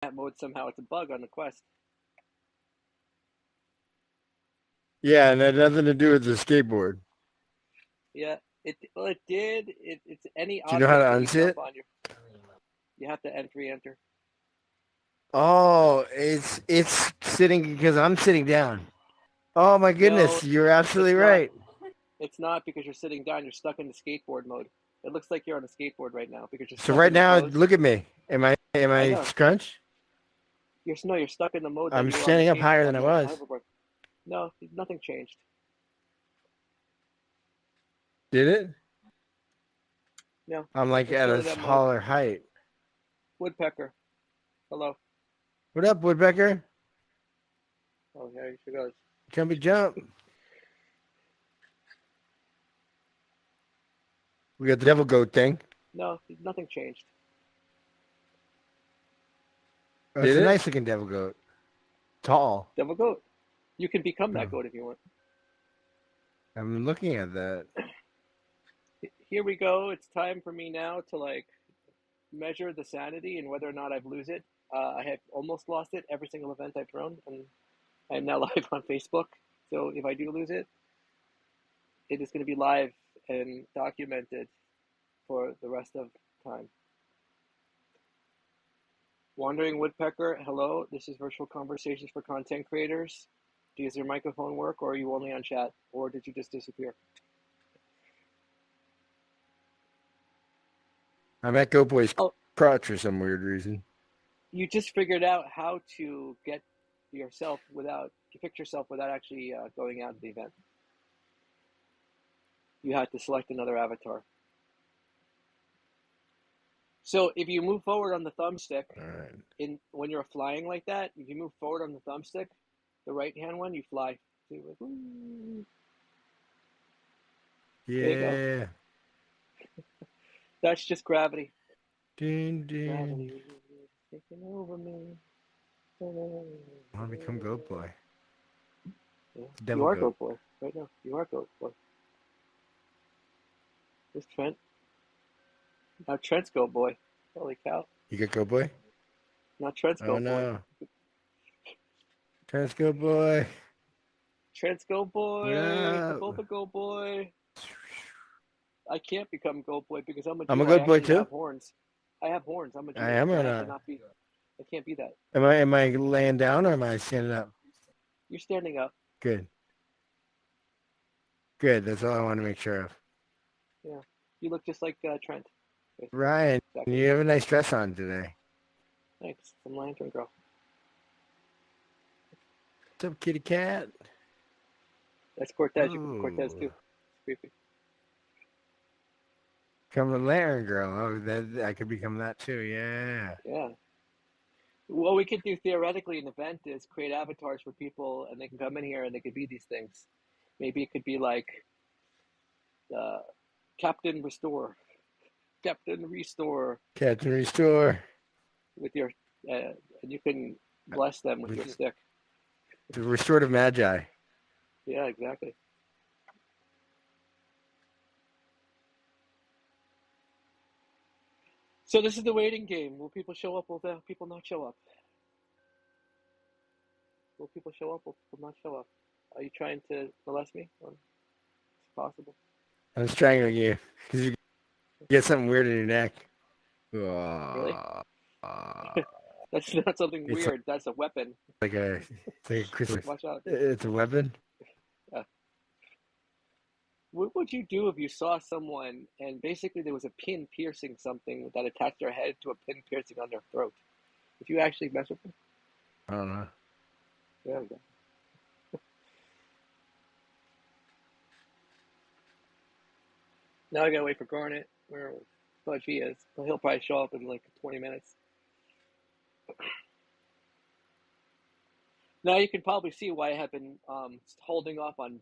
that mode somehow. It's a bug on the Quest. Yeah, and it had nothing to do with the skateboard. Yeah, it did. It's any Do you know how to object that you jump unsit? on. You have to enter. Oh, it's sitting because I'm sitting down. Oh my No, goodness, you're absolutely it's not. right. It's not because you're sitting down. You're stuck in the skateboard mode. It looks like you're on a skateboard right now because you're So stuck right in the now, pose. look at me. Am I I know. scrunched? You're stuck in the mode that I'm you were on the standing up skate higher than on I the was. hoverboard. No, nothing changed. Did it? No, I'm like you're at still a in that mode. taller height. Woodpecker. Hello. What up, Woodpecker? Oh, there she goes. Jumpy jump. We got the devil goat thing. No, nothing changed. Oh, it's Did a it? nice looking devil goat. Tall. Devil goat. You can become Oh, that goat if you want. I'm looking at that. Here we go. It's time for me now to measure the sanity and whether or not I've lose it. I have almost lost it every single event I've thrown, and I am now live on Facebook. So if I do lose it, it is going to be live and documented for the rest of time. Wandering Woodpecker, hello. This is Virtual Conversations for Content Creators. Does your microphone work, or are you only on chat, or did you just disappear? I'm at Goat Boy's Oh, crotch for some weird reason. you just figured out how to fix yourself without actually going out to the event. You had to select another avatar. So if you move forward on the thumbstick, All right. when you're flying like that, if you move forward on the thumbstick, the right hand one, you fly. There you go. Yeah. That's just gravity. Ding, ding. Gravity taking over me. I want to become Goat Boy. Yeah. You Devil are Goat. Goat Boy right now. You are Goat Boy. There's Trent. Now Trent's Goat Boy. Holy cow! You get Goat Boy? Now Trent's Oh Goat Boy. no. Trans Goat Boy. Trent's Goat What Boy. We're up? both a Goat Boy. I can't become Goat Boy because I'm a I'm a Jew. I Goat Boy actually too? have horns. I have horns. I'm a I Jew. am or I not? cannot be. I can't be that. Am I laying down or am I standing up? You're standing up. Good. Good. That's all I want to make sure of. Yeah. You look just like Trent. Basically. Ryan, Exactly. you have a nice dress on today. Thanks. Some lantern girl. What's up, kitty cat? That's Cortez. You could be Cortez too. Ooh. It's creepy. Come a lantern girl. Oh, that I could become that too. Yeah. Yeah. What we could do theoretically an event is create avatars for people, and they can come in here and they could be these things. Maybe it could be like uh, Captain Restore, Captain Restore, Captain Restore. with your, and you can bless them with your stick. The restorative magi. Yeah, exactly. So this is the waiting game. Will people show up? Will people not show up? Will people show up? Will people not show up? Are you trying to molest me? Or it's possible. I'm strangling you because you get something weird in your neck. Really? Uh, That's not something it's weird. That's a weapon. like a Christmas. Watch out. It's a weapon. Yeah. What would you do if you saw someone and basically there was a pin piercing something that attached their head to a pin piercing on their throat? If you actually mess with them? I don't know. There we go. Now I gotta wait for Garnet. Where Fudge he is. But he'll probably show up in like 20 minutes. Now you can probably see why I have been holding off on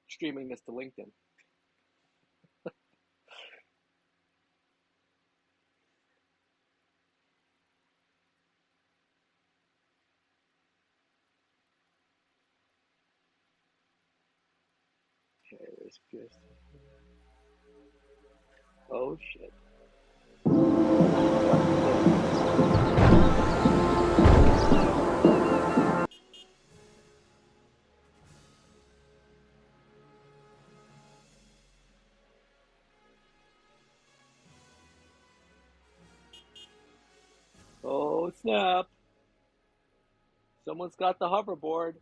streaming this to LinkedIn. Okay, there's good. Oh shit. Oh snap! Someone's got the hoverboard.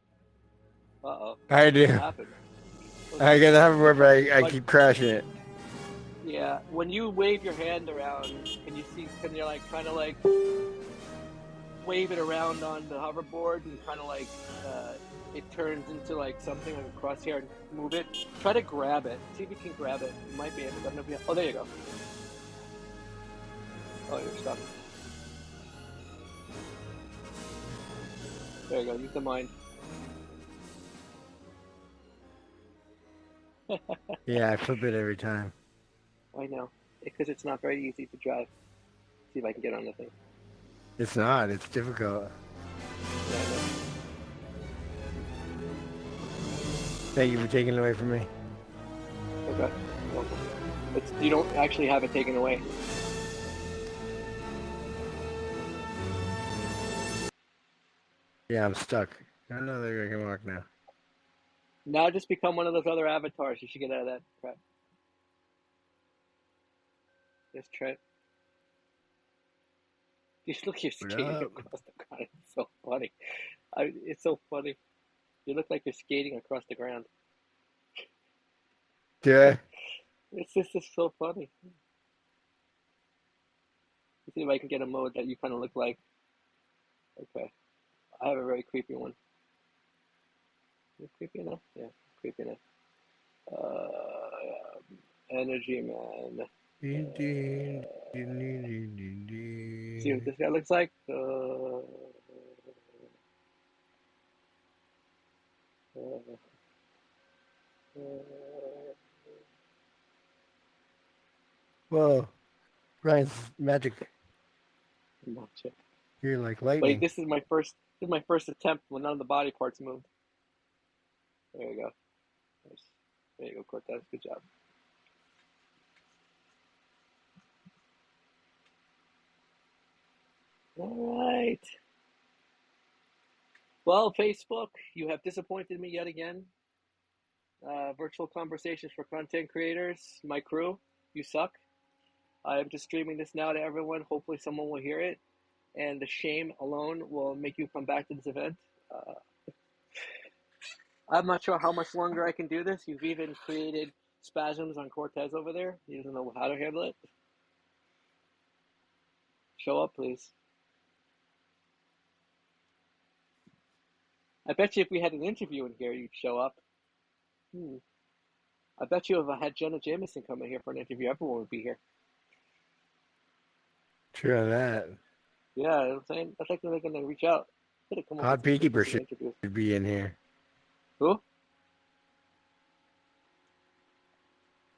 Uh-oh. I What do. happened? What's I got the you're hoverboard, but trying I like keep crashing it. yeah, when you wave your hand around, can you like kind of like wave it around on the hoverboard and kind of like uh it turns into like something like a crosshair and move it. Try to grab it. See if you can grab it. You might be able to. I don't know if you, oh, there you go. Oh, you're stuck. There you go. Use the mind. Yeah, I flip it every time. I know. Because it's not very easy to drive. See if I can get on the thing. It's not. It's difficult. Yeah, I know. Thank you for taking it away from me. Okay. You're welcome. It's you don't actually have it taken away. Yeah, I'm stuck. I don't know that I can walk now. Now just become one of those other avatars. You should get out of that crap. Just try. You look like you're What skating up? across the ground. It's so funny. It's so funny. You look like you're skating across the ground. Yeah. It's just so funny. Let's see if I can get a mode that you kind of look like. Okay. I have a very creepy one. Is it creepy enough? Yeah, creepy enough. Energy man. See what this guy looks like? Uh, Whoa, Ryan's magic. Watch it. You're like Wait, lightning. this is my first. This is my first attempt when none of the body parts moved. There you go. Nice. There you go, Cortez. Good job. All right. Well, Facebook, you have disappointed me yet again. Virtual conversations for content creators, my crew, you suck. I am just streaming this now to everyone. Hopefully, someone will hear it, and the shame alone will make you come back to this event. Uh, I'm not sure how much longer I can do this. You've even created spasms on Cortez over there. He doesn't know how to handle it. Show up, please. I bet you if we had an interview in here, you'd show up. Hmm. I bet you if I had Jenna Jameson come in here for an interview, everyone would be here. True on that. Yeah, you know what I'm saying? I think they're going to reach out. Could have come up with Hot some Beekeeper interesting should interviews. be in here. Who?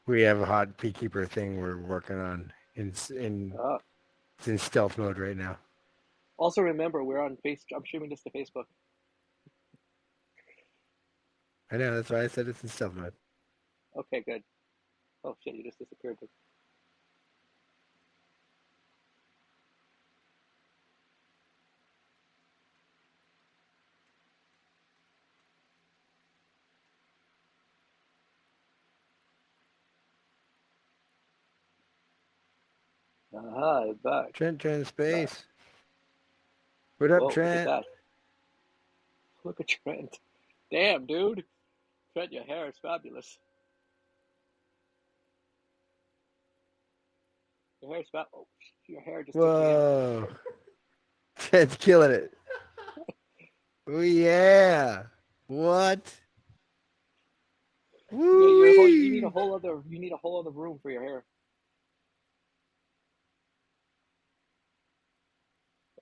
We have a hot Beekeeper thing we're working on. Uh, It's in stealth mode right now. also, remember, we're on Face. I'm streaming this to Facebook. I know, that's why I said it's in stealth mode. Okay, good. Oh shit, you just disappeared. Aha, I'm back. Trent Back. Space. What up, Whoa, look at Trent? that. Look at Trent. Damn, dude. Trent, your hair is fabulous. Your hair is fab. Oh, your hair just took me out. Whoa. Trent's killing it. Oh, yeah. What? Yeah, you need a Woo-wee. whole other room for your hair.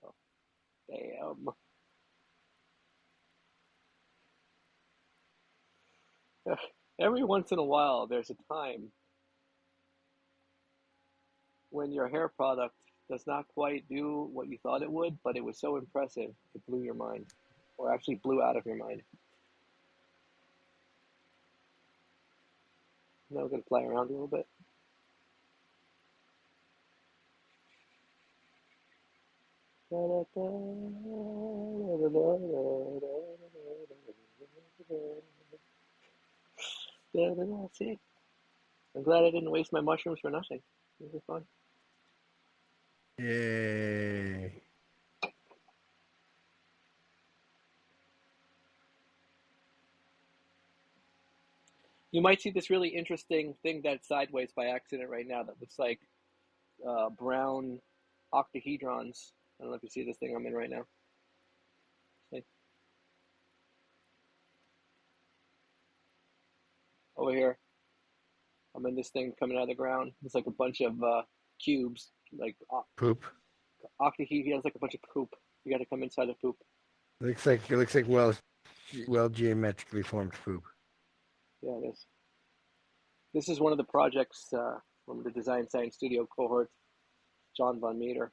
Oh, damn. Every once in a while, there's a time when your hair product does not quite do what you thought it would, but it was so impressive, it blew your mind, or actually blew out of your mind. Now we're gonna play around a little bit. See, I'm glad I didn't waste my mushrooms for nothing. This is fun. Yay. You might see this really interesting thing that's sideways by accident right now that looks like brown octahedrons. I don't know if you see this thing I'm in right now. See? Over here, I'm in this thing coming out of the ground. It's like a bunch of cubes, like Poop. octahedrons, like a bunch of poop. You got to come inside of poop. It looks like well geometrically formed poop. Yeah, it is. This is one of the projects from the Design Science Studio cohort, John von Meter,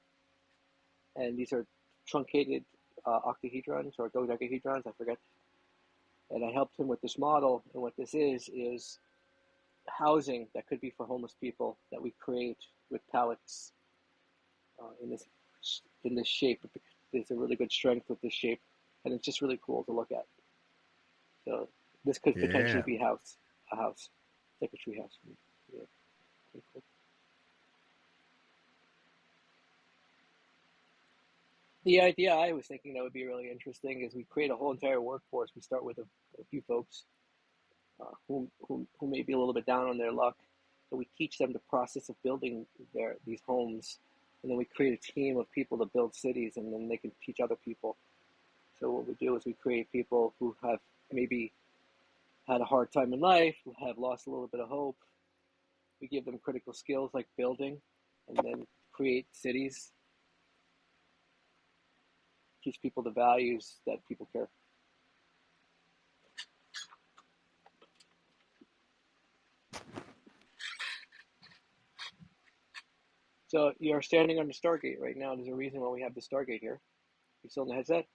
and these are truncated octahedrons or dodecahedrons, I forget. And I helped him with this model, and what this is housing that could be for homeless people that we create with pallets in this shape. There's a really good strength with this shape, and it's just really cool to look at. So this could potentially Yeah. be a house, it's like a tree house. Yeah, pretty cool. The idea I was thinking that would be really interesting is we create a whole entire workforce. We start with a few folks who may be a little bit down on their luck, but we teach them the process of building these homes, and then we create a team of people to build cities, and then they can teach other people. So what we do is we create people who have maybe had a hard time in life, who have lost a little bit of hope. We give them critical skills like building, and then create cities, teach people the values that people care. So you're standing on the Stargate right now. There's a reason why we have the Stargate here. You still in the headset?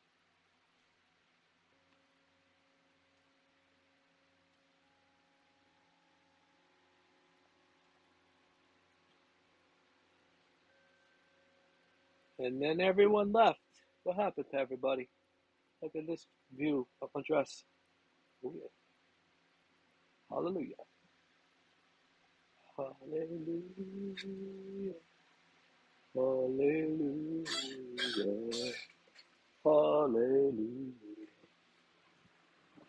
And then everyone left. What happened to everybody? Look at this view up on dress. Oh, yeah. Hallelujah. Hallelujah. Hallelujah. Hallelujah.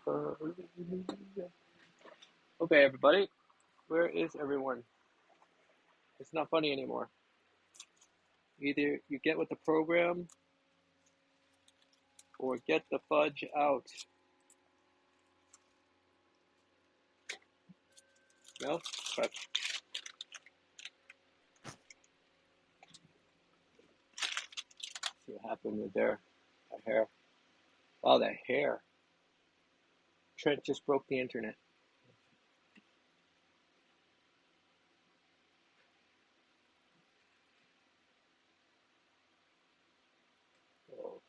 Hallelujah. Okay, everybody. Where is everyone? It's not funny anymore. Either you get with the program or get the fudge out. No? Okay. See what happened with their hair. Oh, that hair. Trent just broke the internet. Oh.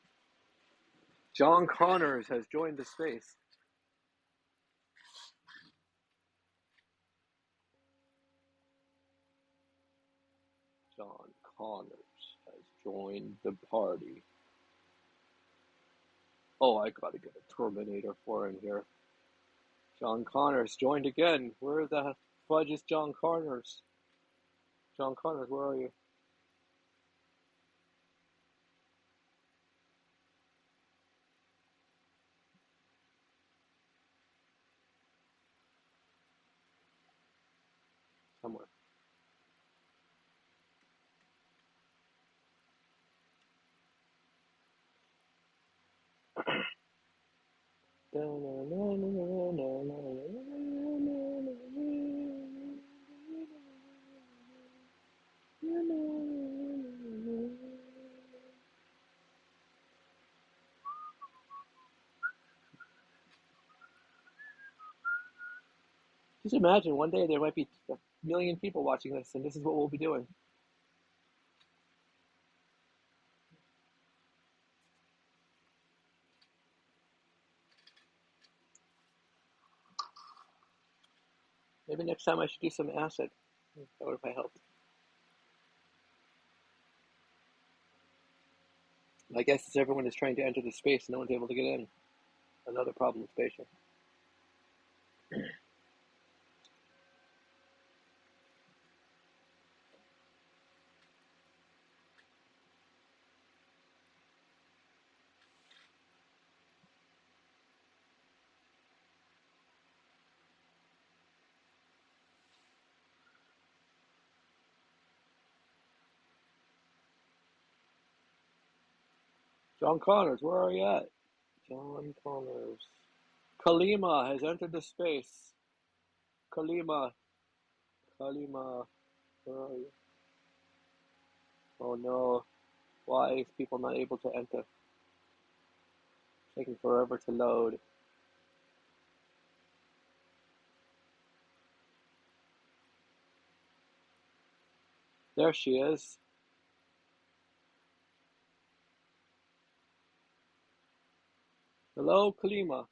John Connors has joined the space. John Connors has joined the party. Oh, I gotta get a Terminator for him here. John Connors joined again. Where the fudge is John Connors? John Connors, where are you? Somewhere. Just imagine one day there might be a million people watching this, and this is what we'll be doing. Maybe next time I should do some acid. That would have helped. My guess is everyone is trying to enter the space and no one's able to get in. Another problem with Spatial. John Connors, where are you at? John Connors. Kalima has entered the space. Kalima. Kalima. Where are you? Oh no. Why is people not able to enter? Taking forever to load. There she is. Hello, Kalima.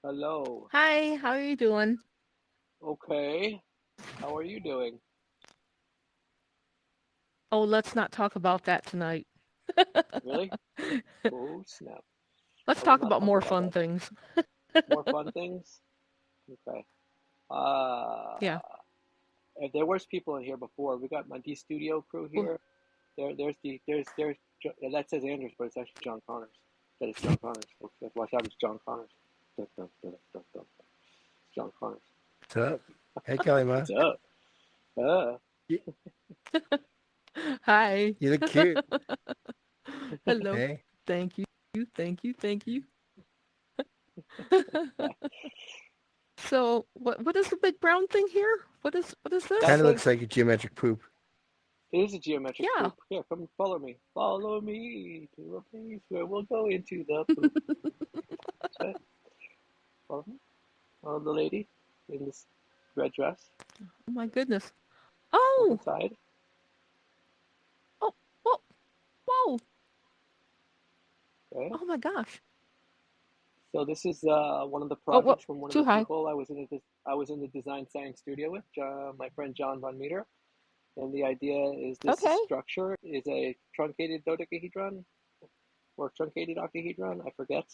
Hello. Hi, how are you doing? Okay. How are you doing? Oh, let's not talk about that tonight. Really? Oh, snap. Let's I will talk not about talk more about fun that. things. More fun things? Okay. Uh, Yeah. there was people in here before. We got my D Studio crew Well, here. There's that says Anders, but it's actually John Connors. That is John Connors. Okay, watch out, it's John Connors. Dun, dun, dun, dun, dun. It's John Connors. What's up? Hey, Kalima. What's up? You, hi. you look cute. Hello. Hey. Thank you. Thank you. Thank you. So, what is the big brown thing here? What is That Kind this? of says looks like a geometric poop. it is a geometric Yeah. poop. Here, come follow me. Follow me to a place where we'll go into the poop. Okay, follow me. Follow the lady in this red dress. Oh my goodness. Walk Oh. inside. Oh. Whoa. Whoa. Okay. Oh my gosh. So this is one of the Oh, what? projects from one of the Too high. people I was in the design science studio with my friend John von Meter, and the idea is this Okay. structure is a truncated dodecahedron or truncated octahedron. I forget.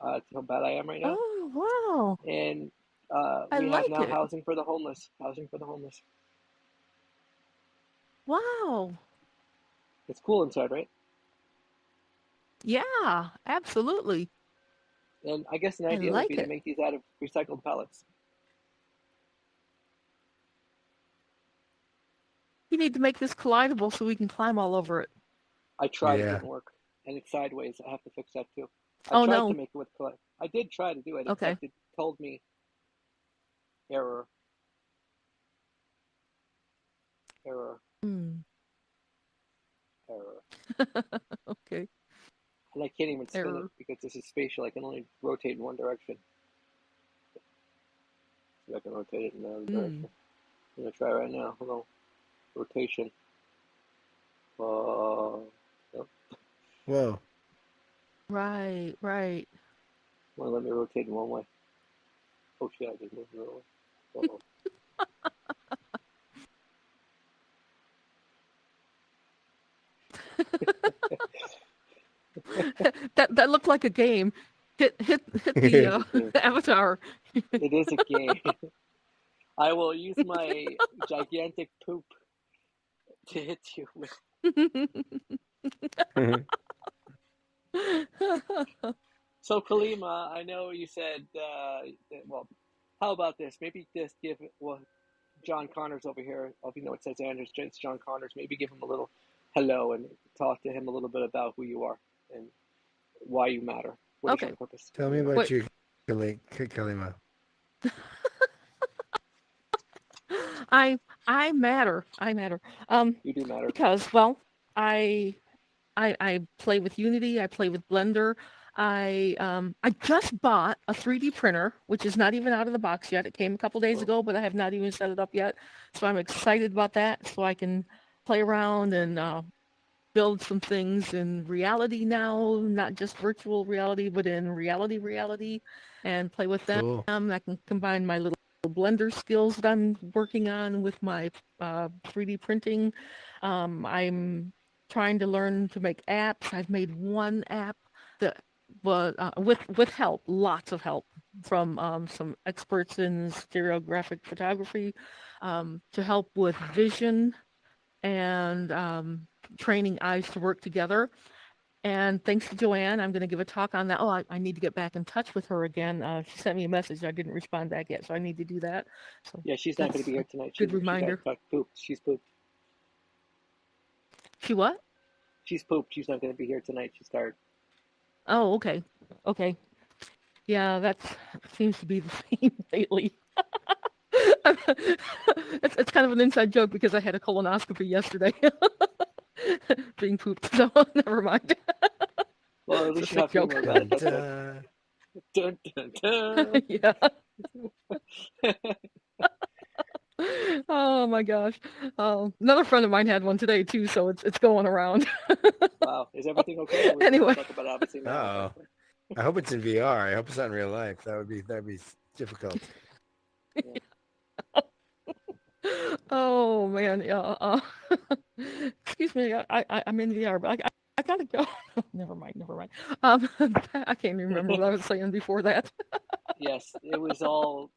It's how bad I am right now. Oh, wow. And I we have like now it. housing for the homeless. Housing for the homeless. Wow. It's cool inside, right? Yeah, absolutely. And I guess an I idea would be like to it. make these out of recycled pellets. You need to make this collidable so we can climb all over it. I tried, it Yeah. didn't work, and it's sideways. I have to fix that too. I Oh tried to no. make it with collect. I did try to do it, Okay. except it told me error, error, Hmm. error, Okay. and I can't even spin it Error. because this is spatial. I can only rotate in one direction. So I can rotate it in the other Hmm. direction. I'm gonna try right now. Hold on, rotation. Nope. Whoa. Right, right. Well, let me rotate in one way. Oh shit! I just moved the other way. Uh-oh. That looked like a game. Hit the It's a game. avatar. It is a game. I will use my gigantic poop to hit you with. So Kalima, I know you said, well, how about this? Maybe just give well, John Connors over here. Oh, you know it says Anders, it's John Connors. Maybe give him a little hello and talk to him a little bit about who you are and why you matter. What is your Okay. purpose? Tell Who me you are. about Wait. your Kalima. I I matter. I matter. Um, You do matter. because well, I I play with Unity. I play with Blender. I just bought a 3D printer, which is not even out of the box yet. It came a couple days Oh, ago, but I have not even set it up yet. So I'm excited about that. So I can play around and build some things in reality now, not just virtual reality, but in reality, and play with them. Cool. I can combine my little Blender skills that I'm working on with my 3D printing. I'm trying to learn to make apps. I've made one app that was with help, lots of help from some experts in stereographic photography to help with vision and training eyes to work together. And thanks to Joanne, I'm going to give a talk on that. Oh, I need to get back in touch with her again. She sent me a message. I didn't respond back yet, so I need to do that. So yeah, she's not going to that's be here a tonight. good She reminder. got pooped. She's pooped. She what? She's pooped. She's not going to be here tonight. She's tired. Oh, okay. Okay. Yeah, that seems to be the theme lately. It's kind of an inside joke because I had a colonoscopy yesterday. Being pooped, so never mind. Well, at It's a least you sick have humor joke. about it. Dun, That's good. dun. Dun, dun, Yeah. dun. Oh my gosh. Another friend of mine had one today too, so it's going around. Wow. Is everything okay? We don't have to Anyway. talk about it obviously now. Oh, But I hope it's in VR. I hope it's not in real life. That'd be difficult. yeah. Oh man, yeah. Excuse me, I'm in VR, but I gotta go. Never mind, never mind. I can't even remember what I was saying before that. Yes, it was all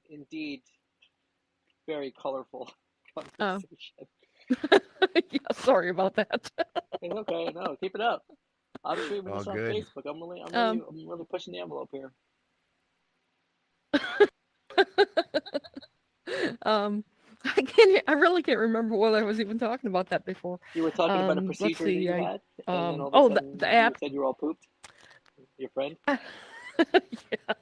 indeed very colorful Uh, conversation. yeah, sorry about that. It's okay. No, keep it up. I'm streaming All this on good. Facebook. Um, I'm really pushing the envelope here. um, I really can't remember what I was even talking about that before. You were talking about a Let's procedure that see. you had, and then all of a Oh, sudden the you app. said you were all pooped. Your friend? Yeah.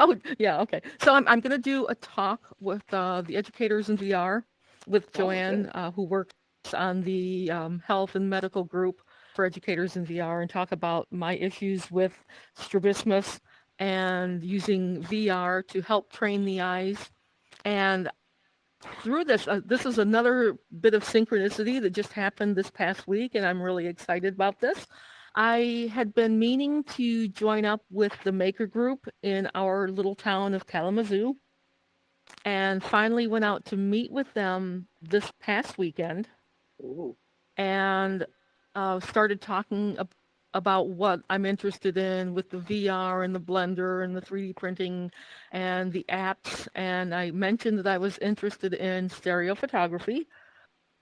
Oh, yeah. Okay. So I'm gonna do a talk with the educators in VR with Oh, Joanne, good. who works on the health and medical group for educators in VR, and talk about my issues with strabismus and using VR to help train the eyes. And through this is another bit of synchronicity that just happened this past week, and I'm really excited about this. I had been meaning to join up with the maker group in our little town of Kalamazoo, and finally went out to meet with them this past weekend Ooh. and started talking about what I'm interested in with the VR and the Blender and the 3D printing and the apps. And I mentioned that I was interested in stereo photography.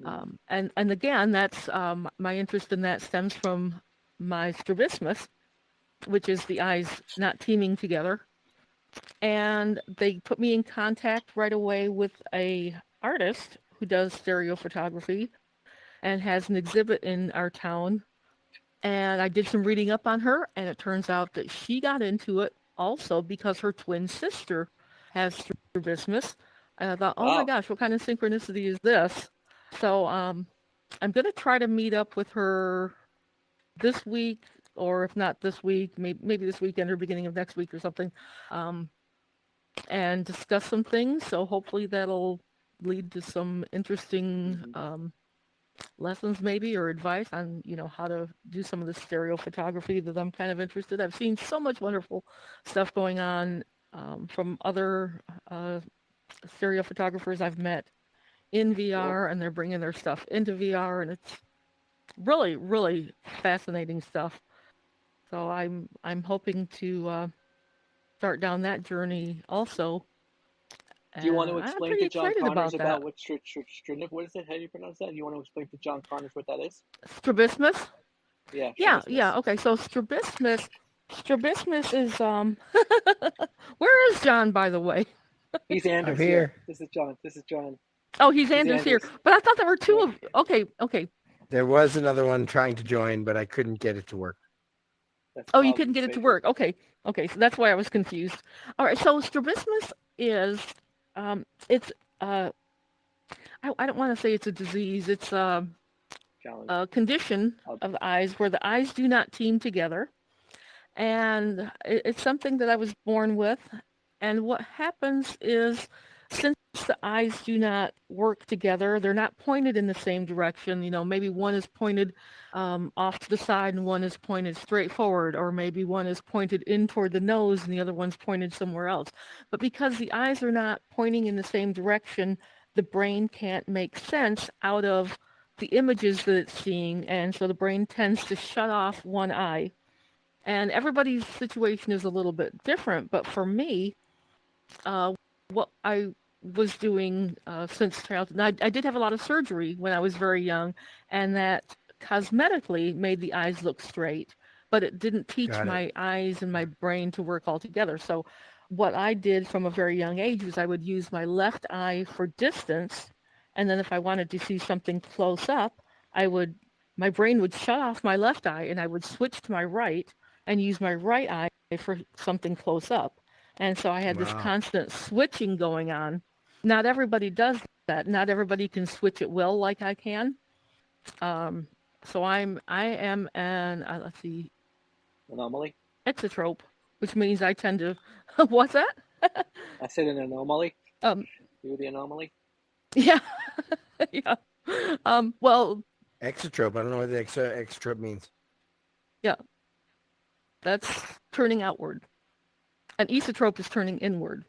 And again, that's my interest in that stems from my strabismus, which is the eyes not teaming together. And they put me in contact right away with a artist who does stereo photography and has an exhibit in our town. And I did some reading up on her, and it turns out that she got into it also because her twin sister has strabismus. And I thought, oh my Wow. gosh, what kind of synchronicity is this? So I'm going to try to meet up with her this week, or if not this week, maybe this weekend or beginning of next week or something, and discuss some things. So hopefully that'll lead to some interesting Mm-hmm. lessons maybe or advice on how to do some of the stereo photography that I'm kind of interested. I've seen so much wonderful stuff going on from other stereo photographers I've met in Cool. VR, and they're bringing their stuff into VR, and it's really, really fascinating stuff. So I'm hoping to start down that journey also, Do you want to and I'm explain pretty to John excited Connors about that. about what what is it? How do you pronounce that? You want to explain to John Connors what that is? Strabismus? Yeah, Yeah, strabismus. yeah. Okay, so strabismus is where is John, by the way? He's I'm Anders here. here. This is John. This is John. Oh, he's He's Anders here. Anders. But I thought there were two Yeah, of. Okay, okay. There was another one trying to join, but I couldn't get it to work. that's Oh, you problem couldn't with get it to spatial. work. Okay, okay. So that's why I was confused. All right. So strabismus is, it's I don't want to say it's a disease. It's Challenge. a condition I'll, of the eyes where the eyes do not team together, and it's something that I was born with. And what happens is, since the eyes do not work together, they're not pointed in the same direction. Maybe one is pointed off to the side and one is pointed straight forward, or maybe one is pointed in toward the nose and the other one's pointed somewhere else. But because the eyes are not pointing in the same direction, the brain can't make sense out of the images that it's seeing, and so the brain tends to shut off one eye. And everybody's situation is a little bit different, but for me, uh, what I was doing since childhood, and I did have a lot of surgery when I was very young, and that cosmetically made the eyes look straight, but it didn't teach Got it. my eyes and my brain to work all together. So what I did from a very young age was I would use my left eye for distance, and then if I wanted to see something close up, I would my brain would shut off my left eye and I would switch to my right and use my right eye for something close up. And so I had this Wow. constant switching going on. Not everybody does that. Not everybody can switch at will like I can. Um, so I am an let's see, Anomaly. exotrope, which means I tend to. What's that? I said an anomaly. Um, You're the anomaly. yeah, yeah. Well, Exotrope. I don't know what the exotrope means. yeah, that's turning outward. An esotrope is turning inward.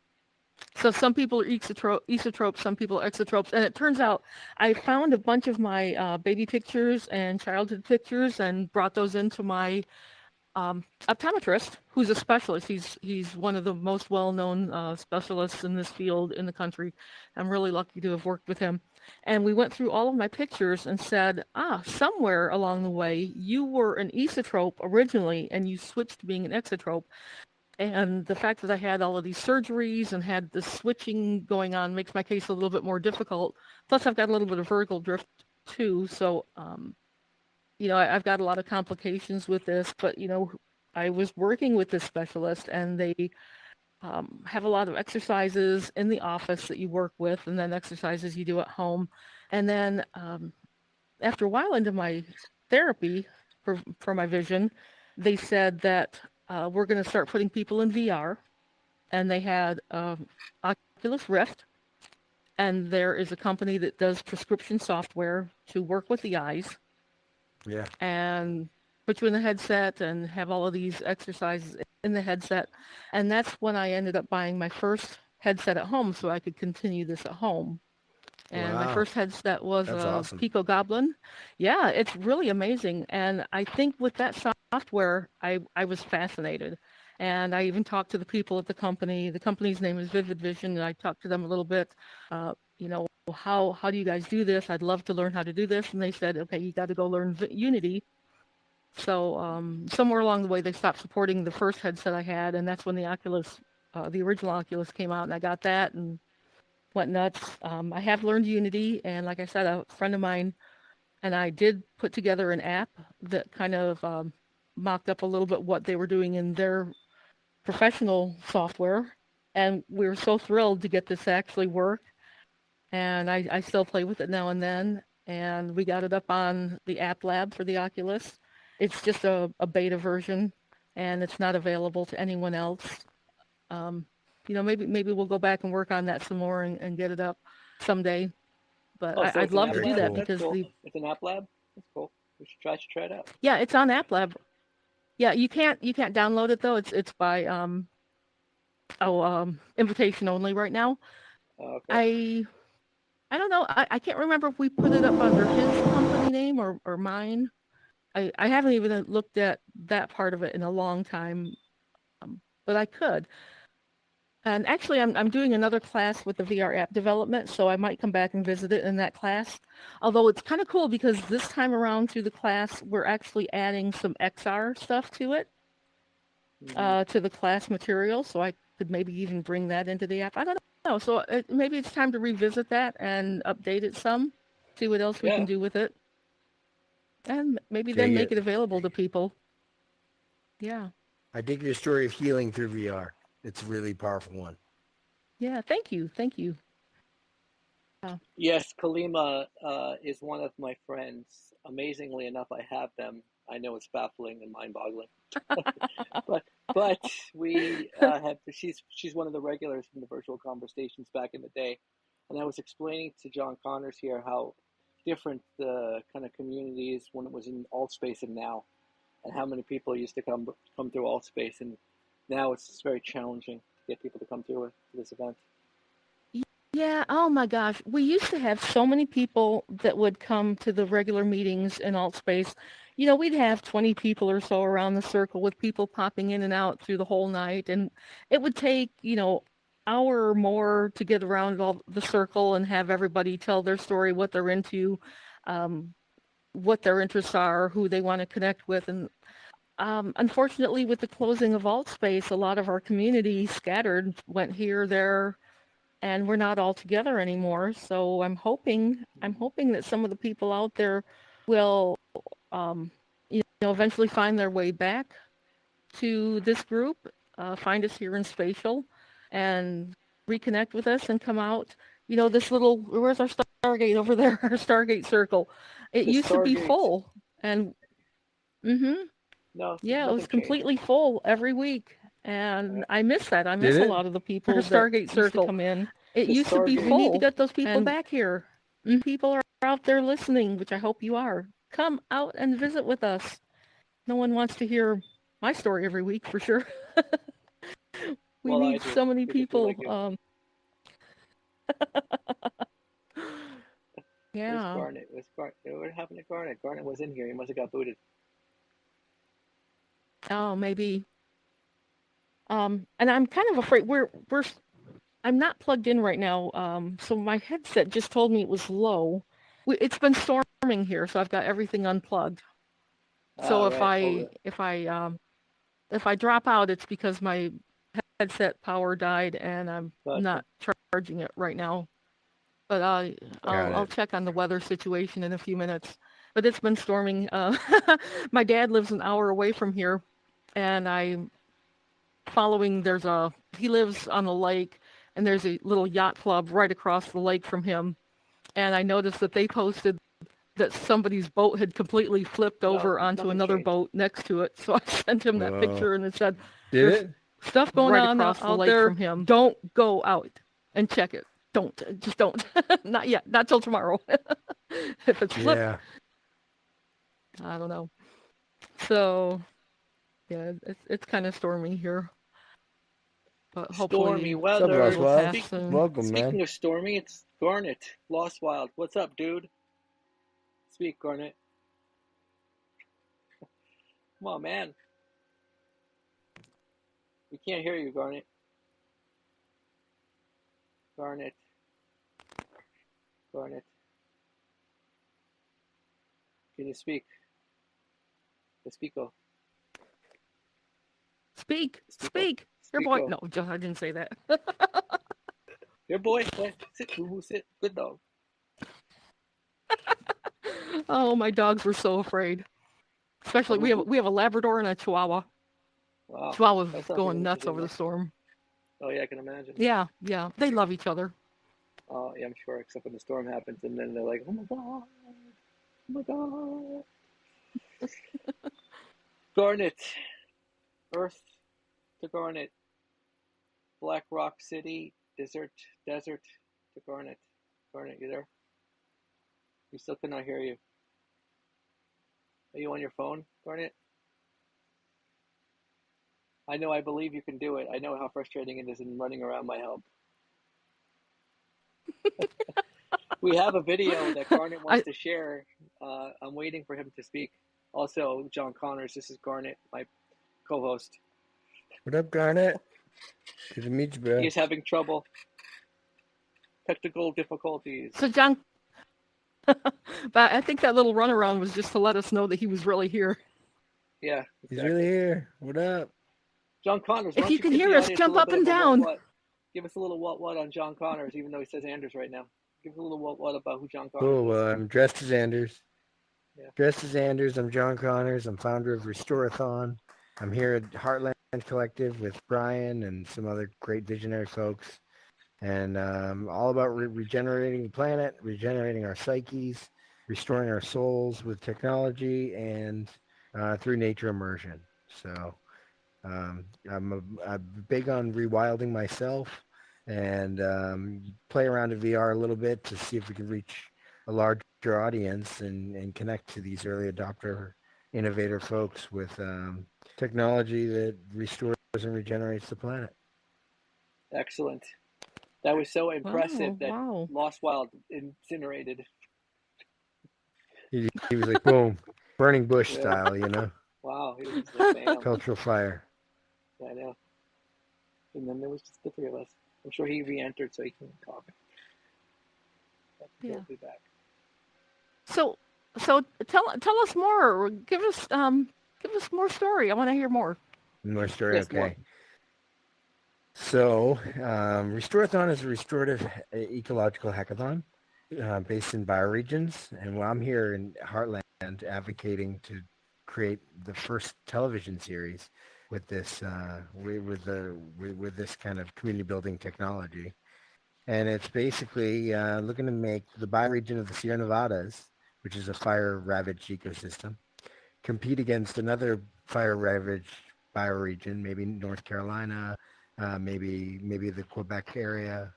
So some people are esotropes, some people are exotropes, and it turns out I found a bunch of my baby pictures and childhood pictures and brought those into my optometrist, who's a specialist. He's one of the most well-known specialists in this field in the country. I'm really lucky to have worked with him. And we went through all of my pictures and said, somewhere along the way, you were an esotrope originally, and you switched to being an exotrope. And the fact that I had all of these surgeries and had the switching going on makes my case a little bit more difficult. Plus, I've got a little bit of vertical drift too. So, I've got a lot of complications with this. But, I was working with this specialist, and they have a lot of exercises in the office that you work with, and then exercises you do at home. And then after a while into my therapy for my vision, they said that we're going to start putting people in VR, and they had Oculus Rift, and there is a company that does prescription software to work with the eyes. Yeah. And put you in the headset and have all of these exercises in the headset. And that's when I ended up buying my first headset at home so I could continue this at home. And my Wow. first headset was That's a awesome. Pico Goblin. Yeah, it's really amazing. And I think with that software, I was fascinated. And I even talked to the people at the company. The company's name is Vivid Vision, and I talked to them a little bit. How do you guys do this? I'd love to learn how to do this. And they said, okay, you got to go learn Unity. So somewhere along the way, they stopped supporting the first headset I had, and that's when the original Oculus came out, and I got that and went nuts. I have learned Unity, and like I said, a friend of mine and I did put together an app that kind of mocked up a little bit what they were doing in their professional software, and we were so thrilled to get this to actually work. And I still play with it now and then, and we got it up on the App Lab for the Oculus. It's just a beta version, and it's not available to anyone else. Maybe we'll go back and work on that some more and get it up someday. But Oh, so I'd it's an love app to Very do lab. that cool. That's because cool. It's an app lab. That's cool. We should try it out. yeah, it's on App Lab. Yeah, you can't download it though. It's by invitation only right now. Oh, okay. I don't know. I can't remember if we put it up under his company name or mine. I haven't even looked at that part of it in a long time, but I could. And actually, I'm doing another class with the VR app development, so I might come back and visit it in that class. Although it's kind of cool because this time around through the class, we're actually adding some XR stuff to it, to the class material, so I could maybe even bring that into the app. I don't know. So maybe it's time to revisit that and update it some, see what else we can Yeah. do with it, and maybe then Dig make it. it available to people. Yeah. I dig your story of healing through VR. It's a really powerful one. Yeah. Thank you. Thank you. Yes, Kalima is one of my friends. Amazingly enough, I have them. I know it's baffling and mind-boggling, but we have. She's one of the regulars from the virtual conversations back in the day, and I was explaining to John Connors here how different the kind of community is when it was in Altspace and now, and how many people used to come through Altspace, and now it's very challenging to get people to come through this event. Yeah, oh my gosh. We used to have so many people that would come to the regular meetings in Altspace. We'd have 20 people or so around the circle with people popping in and out through the whole night. And it would take, hour or more to get around all the circle and have everybody tell their story, what they're into, um, what their interests are, who they want to connect with. And unfortunately, with the closing of Altspace, a lot of our community scattered, went here, there, and we're not all together anymore. So I'm hoping that some of the people out there will eventually find their way back to this group, find us here in Spatial, and reconnect with us and come out. This little, where's our Stargate over there? Our Stargate circle. It The used to be Stargate. full, and No, yeah, it was nothing changed. completely full every week, and I miss that. I miss Did a it? lot of the people that Stargate used to circle. come in. It The used to be Stargate. full. We need to get those people back here. People are out there listening, which I hope you are. Come out and visit with us. No one wants to hear my story every week for sure. We Well, I need do, so many because we people. like you. Where's Yeah. Garnet? What happened to Garnet? Garnet was in here. He must have got booted. Oh, maybe. And I'm kind of afraid I'm not plugged in right now. So my headset just told me it was low. It's been storming here, so I've got everything unplugged. So if Right. I drop out, it's because my headset power died and I'm Gotcha. not charging it right now. But I'll check on the weather situation in a few minutes. But it's been storming. My dad lives an hour away from here, and I'm following. He lives on the lake, and there's a little yacht club right across the lake from him. And I noticed that they posted that somebody's boat had completely flipped over onto nothing another changed. boat next to it. So I sent him that picture, and it said, Did "There's it? stuff going Right on across out the lake there from him. Don't go out and check it. Just don't. Not yet. Not till tomorrow. If it's flipped, Yeah. I don't know. So yeah, it's kind of stormy here, but Stormy hopefully weather. it'll pass soon. Welcome, Speaking man. of stormy, it's Garnet. Lost Wild. What's up, dude? Speak, Garnet. Come on, man. We can't hear you, Garnet. Garnet. Garnet. Can you speak? Speako. Speak. Your boy. No, I didn't say that. Your boy. What? Sit, boo-boo, sit. Good dog. Oh, my dogs were so afraid. Especially we have a Labrador and a Chihuahua. Wow. Chihuahua's That sounds going like nuts over the interesting, storm. Oh yeah, I can imagine. Yeah. They love each other. Oh yeah, I'm sure. Except when the storm happens, and then they're like, "Oh my god, oh my god." Garnet, Earth to Garnet, Black Rock City, desert to Garnet. Garnet, you there? We still cannot hear you. Are you on your phone, Garnet? I know. I believe you can do it. I know how frustrating it is in running around my help. We have a video that Garnet wants to share. I'm waiting for him to speak. Also, John Connors, this is Garnet, my co-host. What up, Garnet? Good to meet you, bro. He's having trouble. Technical difficulties. So John, but I think that little runaround was just to let us know that he was really here. Yeah, exactly. He's really here. What up? John Connors, if you can hear us, jump up and down. Give us a little what on John Connors, even though he says Anders right now. Give us a little what about who John Connors is. I'm dressed as Anders. Yeah. Dressed as Anders. I'm John Connors. I'm founder of Restorathon. I'm here at Heartland Collective with Brian and some other great visionary folks. And all about regenerating the planet, regenerating our psyches, restoring our souls with technology and through nature immersion. So I'm big on rewilding myself and play around in VR a little bit to see if we can reach a larger audience and connect to these early adopter innovator folks with technology that restores and regenerates the planet. Excellent. That was so impressive that wow. Lost Wild incinerated. He was like, boom, burning bush style, you know? Wow, he was just like, bam. Cultural fire. Yeah, I know. And then there was just the three of us. I'm sure he re-entered so he can talk. He'll be back. So tell us more. Give us more story. I want to hear more. More story, Yes, okay. more. So, Restorathon is a restorative ecological hackathon based in bioregions, and I'm here in Heartland and advocating to create the first television series with this with this kind of community building technology. And it's basically looking to make the bioregion of the Sierra Nevadas, which is a fire-ravaged ecosystem, compete against another fire-ravaged bioregion, maybe North Carolina, maybe the Quebec area,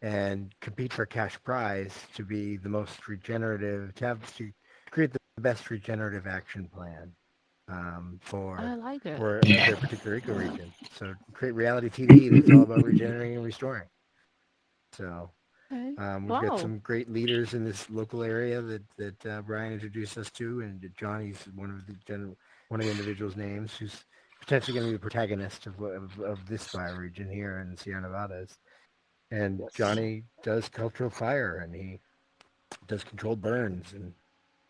and compete for a cash prize to be the most regenerative, to create the best regenerative action plan I like it. for their particular ecoregion. So create reality TV that's all about regenerating and restoring. So Okay. we've got Wow. some great leaders in this local area that Brian introduced us to, and Johnny's one of the individuals' names who's potentially going to be the protagonist of this bioregion here in the Sierra Nevadas. And Yes. Johnny does cultural fire, and he does controlled burns, and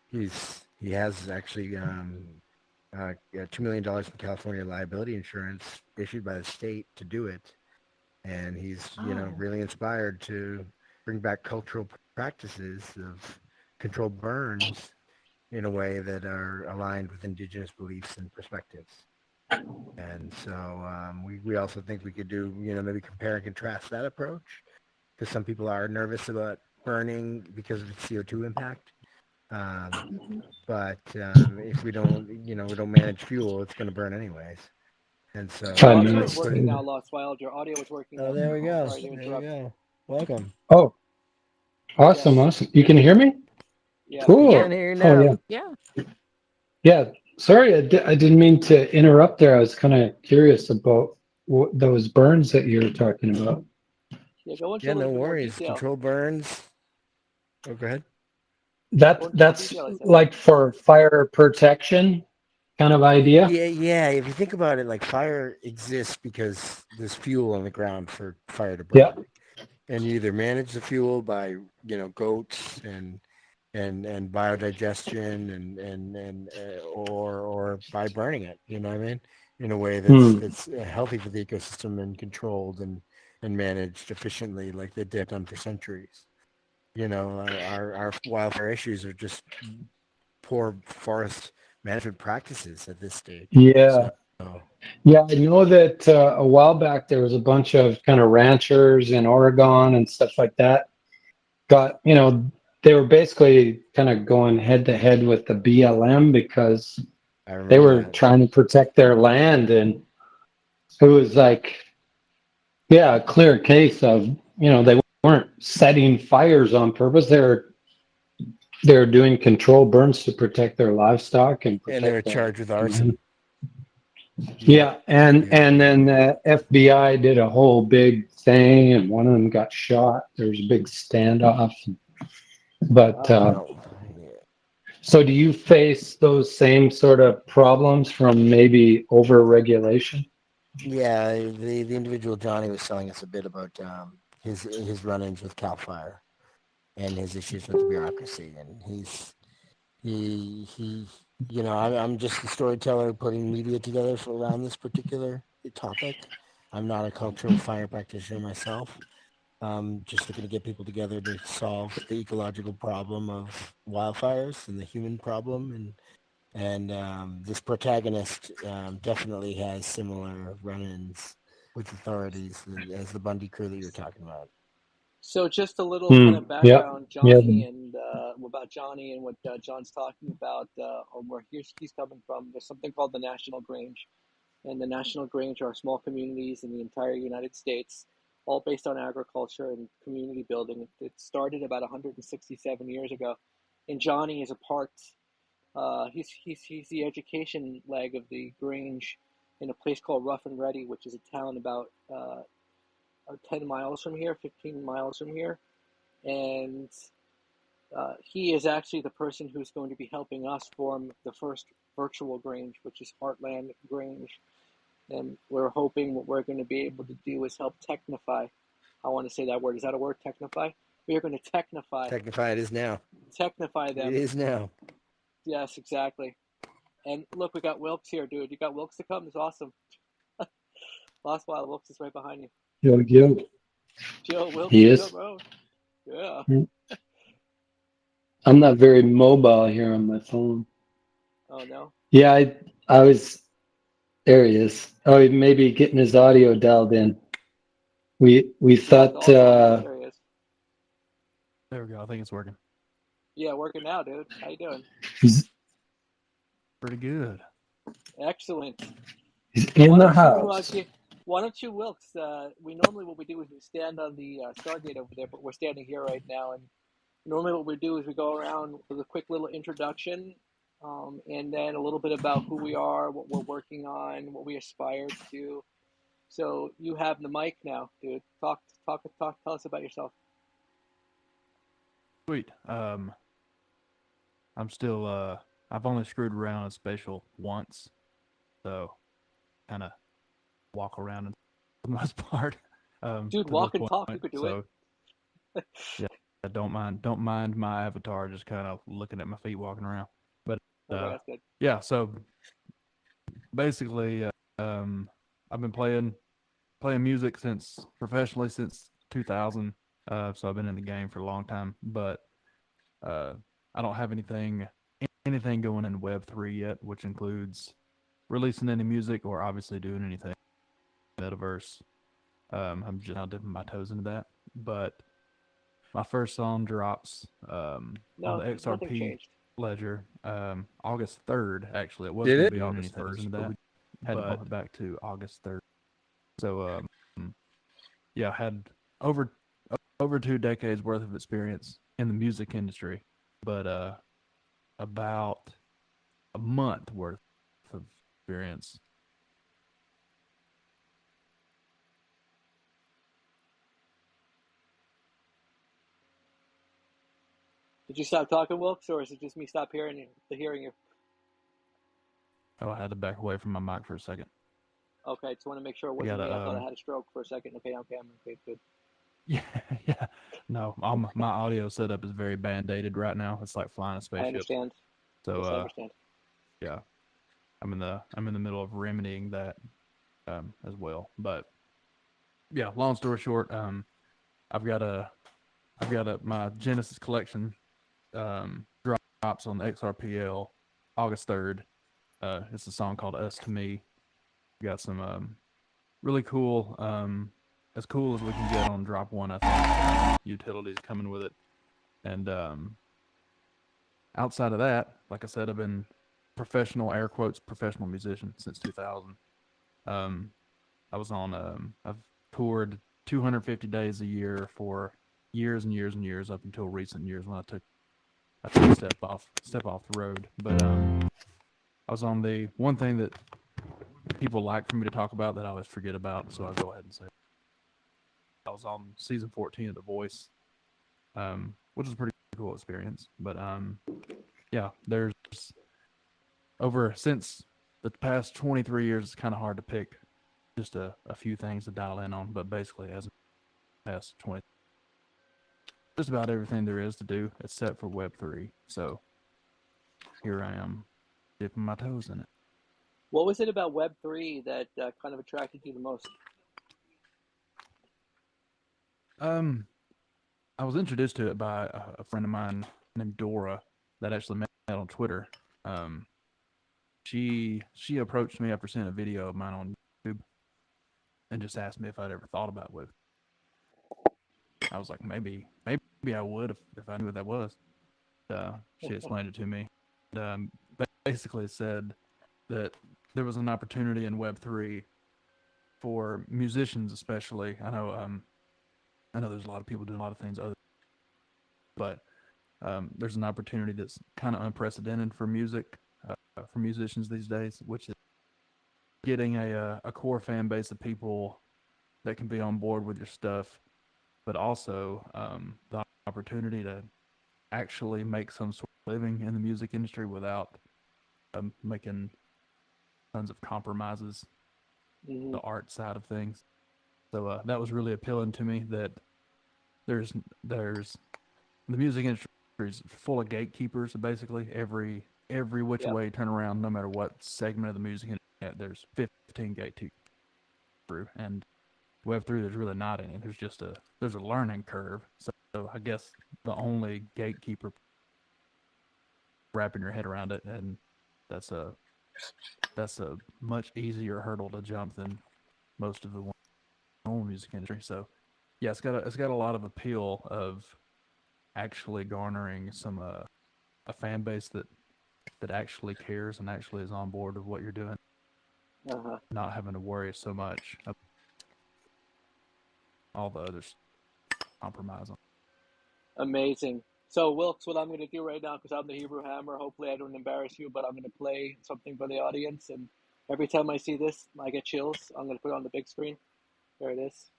he has actually $2 million in California liability insurance issued by the state to do it. And he's Oh. really inspired to bring back cultural practices of controlled burns in a way that are aligned with indigenous beliefs and perspectives. And so we also think we could do maybe compare and contrast that approach, because some people are nervous about burning because of its CO2 impact. But if we don't manage fuel, it's going to burn anyways. And so Your 5 audio is minutes. working now, Lost Wild. Your audio is working oh, now. there we go. Sorry to There you interrupt. go. Welcome. Oh, awesome, Yes. awesome. You can hear me? Yeah. We Yeah. can Cool. hear you Oh, now. yeah. Yeah. Yeah. Sorry, I didn't mean to interrupt there. I was kind of curious about those burns that you were talking about. Yeah. Go into Yeah, a little no bit more worries. detail. Control burns. Oh, go ahead. Go into more That's detail, I said. like for fire protection kind of idea. Yeah. If you think about it, like fire exists because there's fuel on the ground for fire to Yeah. burn, and you either manage the fuel by goats and biodigestion or by burning it. You know what I mean? In a way Hmm. that's healthy for the ecosystem and controlled and managed efficiently, like they've done for centuries. Our wildfire issues are just poor forest management practices at this stage. Yeah. So Yeah. I know that a while back there was a bunch of kind of ranchers in Oregon and stuff like that. They were basically kind of going head to head with the BLM because I they remember were that. trying to protect their land. And it was like, yeah, a clear case of, they weren't setting fires on purpose. They're doing control burns to protect their livestock and And they were protect the charged with arson. land. Yeah, and Yeah. then the FBI did a whole big thing, and one of them got shot. There was a big standoff. But Wow. so, do you face those same sort of problems from maybe over-regulation? Yeah, the individual Johnny was telling us a bit about his run-ins with Cal Fire and his issues with the bureaucracy, and he I'm just the storyteller putting media together around this particular topic. I'm not a cultural fire practitioner myself. Just looking to get people together to solve the ecological problem of wildfires and the human problem, and this protagonist definitely has similar run-ins with authorities as the Bundy crew that you were talking about. So just a little kind of Yeah, background, yeah. Johnny, and about Johnny and what John's talking about, or where he's coming from. There's something called the National Grange, and the National Grange are small communities in the entire United States, all based on agriculture and community building. It started about 167 years ago, and Johnny is a part. He's the education leg of the Grange in a place called Rough and Ready, which is a town about 10 miles from here, 15 miles from here. And he is actually the person who's going to be helping us form the first virtual Grange, which is Heartland Grange. And we're hoping what we're going to be able to do is help technify. I want to say that word. Is that a word, technify? We are going to Technify it is now. technify It them. is now. Yes, exactly. And look, we got Wilkes here, dude. You got Wilkes to come? It's awesome. Last while, Wilkes is right behind you. Yo. Joe, Wilkes, He you is. go, bro. Yeah. I'm not very mobile here on my phone. Oh no. Yeah, I was. There he is. Oh, he may be getting his audio dialed in. We Yeah, thought. it's all good. There he is. There we go. I think it's working. Yeah, working now, dude. How you doing? He's Pretty good. Excellent. in Why the don't you house. why don't you, Wilkes? We normally what we do is we stand on the Stargate over there, but we're standing here right now. And normally what we do is we go around with a quick little introduction, and then a little bit about who we are, what we're working on, what we aspire to do. So you have the mic now, dude. Talk. Tell us about yourself. Sweet. I'm still I've only screwed around in Spatial once, so kind of walk around for the most part. Dude, To this walk and point. talk. You could do it. So yeah, don't mind my avatar just kind of looking at my feet walking around. But Okay, that's good. yeah, so basically, I've been playing music professionally since 2000. So I've been in the game for a long time, but I don't have anything going in Web3 yet, which includes releasing any music or obviously doing anything metaverse. I'm just now dipping my toes into that, but my first song drops on No, the nothing XRP changed. ledger August 3rd. Actually, it was Did going it? to be on anything into that. Had to bump it back to August 3rd. So yeah, I had over 2 decades worth of experience in the music industry, but about a month worth of experience. Did you stop talking, Wilkes, or is it just me stop hearing you? Oh, I had to back away from my mic for a second. Okay, just want to make sure it I wasn't got me. I thought I had a stroke for a second. Okay, I'm okay, good. yeah, yeah. No, my audio setup is very band-aided right now. It's like flying a I spaceship. understand. So Yes, I understand. yeah, I'm in the middle of remedying that as well. But yeah, long story short, I've got my Genesis collection drops on the XRPL August 3rd. It's a song called Us to Me. We got some really cool, as cool as we can get on drop one, I think. Utilities coming with it. And outside of that, like I said, I've been air quotes, professional musician since 2000. I've toured 250 days a year for years and years and years up until recent years when I took a step off the road. But I was on the one thing that people like for me to talk about that I always forget about, so I'll go ahead and say I was on season 14 of The Voice, which is a pretty cool experience. But yeah, there's since the past 23 years, it's kind of hard to pick just a few things to dial in on, but basically as the past 20, just about everything there is to do except for Web3. So here I am dipping my toes in it. What was it about Web3 that kind of attracted you the most? I was introduced to it by a friend of mine named Dora that actually met on Twitter. She approached me after seeing a video of mine on YouTube and just asked me if I'd ever thought about Web. I was like, maybe I would if I knew what that was. She explained it to me. And, basically said that there was an opportunity in Web3 for musicians, especially. I know there's a lot of people doing a lot of things other, but there's an opportunity that's kind of unprecedented for for musicians these days, which is getting a core fan base of people that can be on board with your stuff, but also the opportunity to actually make some sort of living in the music industry without making tons of compromises, the art side of things. So that was really appealing to me, that there's the music industry is full of gatekeepers. Basically, every which way you turn around, no matter what segment of the music industry, there's 15 gatekeepers through, and Web3 there's really not any. There's a learning curve. So I guess the only gatekeeper wrapping your head around it, and that's a much easier hurdle to jump than most of the normal music industry. So yeah, it's got a lot of appeal of actually garnering some a fan base that actually cares and actually is on board with what you're doing, not having to worry so much about all the others compromising. Amazing. So, Wilkes, what I'm going to do right now, because I'm the Hebrew Hammer, hopefully I don't embarrass you, but I'm going to play something for the audience. And every time I see this, I get chills. I'm going to put it on the big screen. There it is.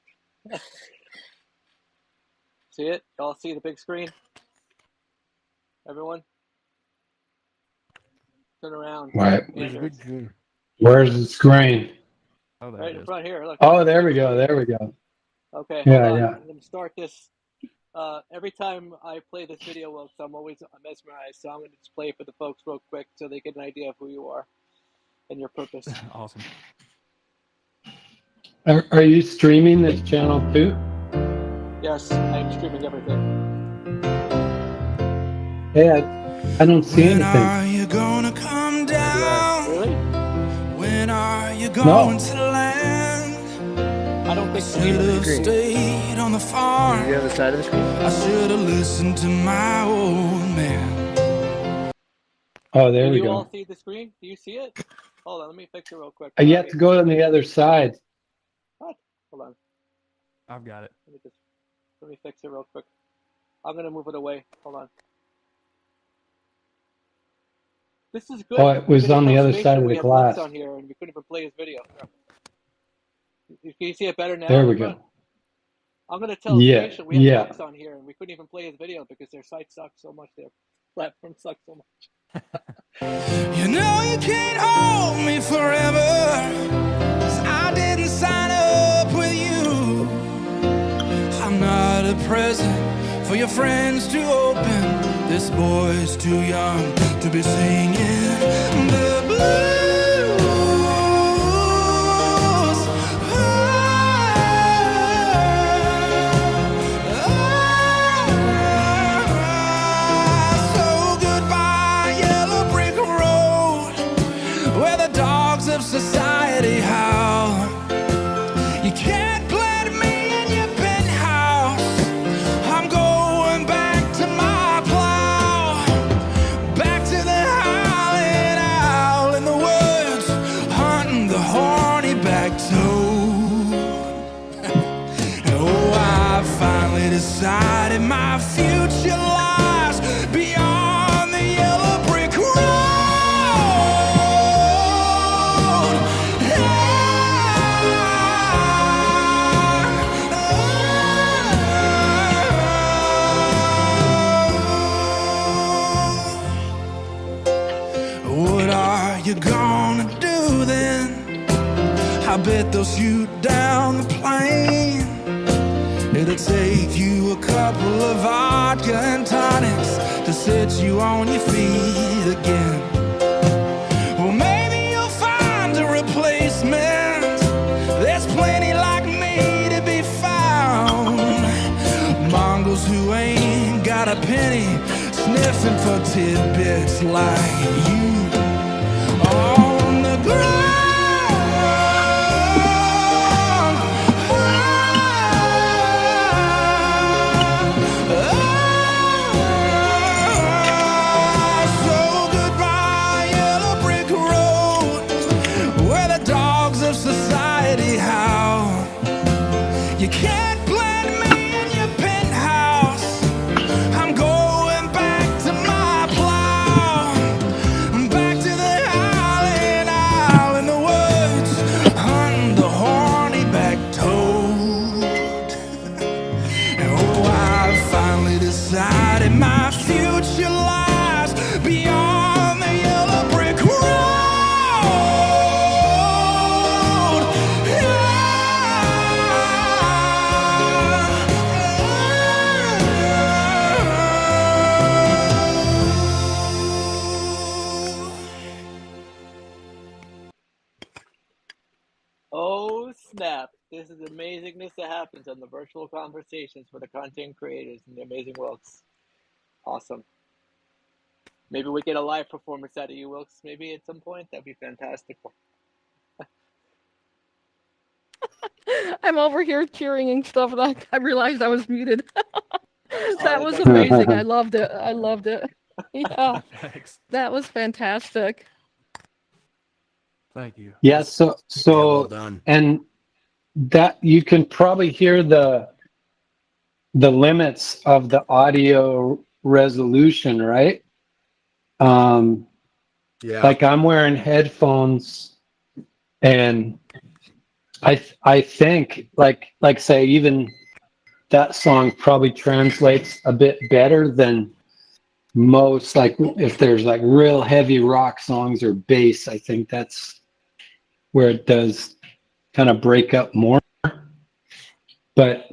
See it? Y'all see the big screen? Everyone? Turn around. Right. Where's the screen? Oh, there Right it in is. front here. Look. Oh, there we go. There we go. Okay, hold Yeah, on. yeah. I'm going to start this. Every time I play this video, Wilkes, I'm always mesmerized. So I'm going to just play it for the folks real quick so they get an idea of who you are and your purpose. Awesome. Are you streaming this channel too? Yes, I'm streaming everything. Yeah, I don't see anything. When are you gonna come down? Really? When are you going to land? I don't think Should have stayed on the farm. Is it the other side of the screen? I should have listened to my old man. Oh, there Do we you go. all see the screen? Do you see it? Hold on, let me fix it real quick. You have to go on the other side. What? Hold on. I've got it. Let me fix it real quick. I'm gonna move it away. Hold on. This is good. Oh, it was on the other side of the glass. On here, and we couldn't even play his video. Can you see it better now? There we go. I'm gonna tell Spatial we have Wilkes on here, and we couldn't even play his video because their site sucks so much. Their platform sucks so much. You know you can't hold me forever, 'cause I didn't sign up with you. I'm not a present for your friends to open. This boy's too young to be singing the blues. So goodbye, yellow brick road, where the dogs of society howl. You can't plant me in your penthouse. I'm going back to my plow, back to the howling owl in the woods, hunting the horny back toad. Oh, I finally decided my future lies beyond the yellow brick road. What are you gonna do then? I bet they'll shoot down the plane. It'll take you a couple of vodka and tonics to set you on your feet again. Well, maybe you'll find a replacement. There's plenty like me to be found. Mongols who ain't got a penny, sniffing for tidbits like you on the ground. So goodbye, yellow brick road, where the dogs of society howl. You can't plant me in your penthouse. I'm going back to my plow, back to the howling owl in the woods, hunting the horny back toad. Oh, I finally decided my future lies beyond the yellow brick road. Oh snap! This is amazingness that happens on the virtual conversations for the content creators and the amazing Wilkes. Awesome. Maybe we get a live performance out of you, Wilkes. Maybe at some point. That'd be fantastic. I'm over here cheering and stuff, and I realized I was muted. That that's was excellent. amazing. I loved it. I loved it. Yeah, Thanks. that was fantastic. Thank you. Yeah, so Yeah, well done. and that you can probably hear the limits of the audio resolution, right? Yeah. Like I'm wearing headphones, and I think like say even that song probably translates a bit better than most, like if there's like real heavy rock songs or bass, I think that's where it does kind of break up more. But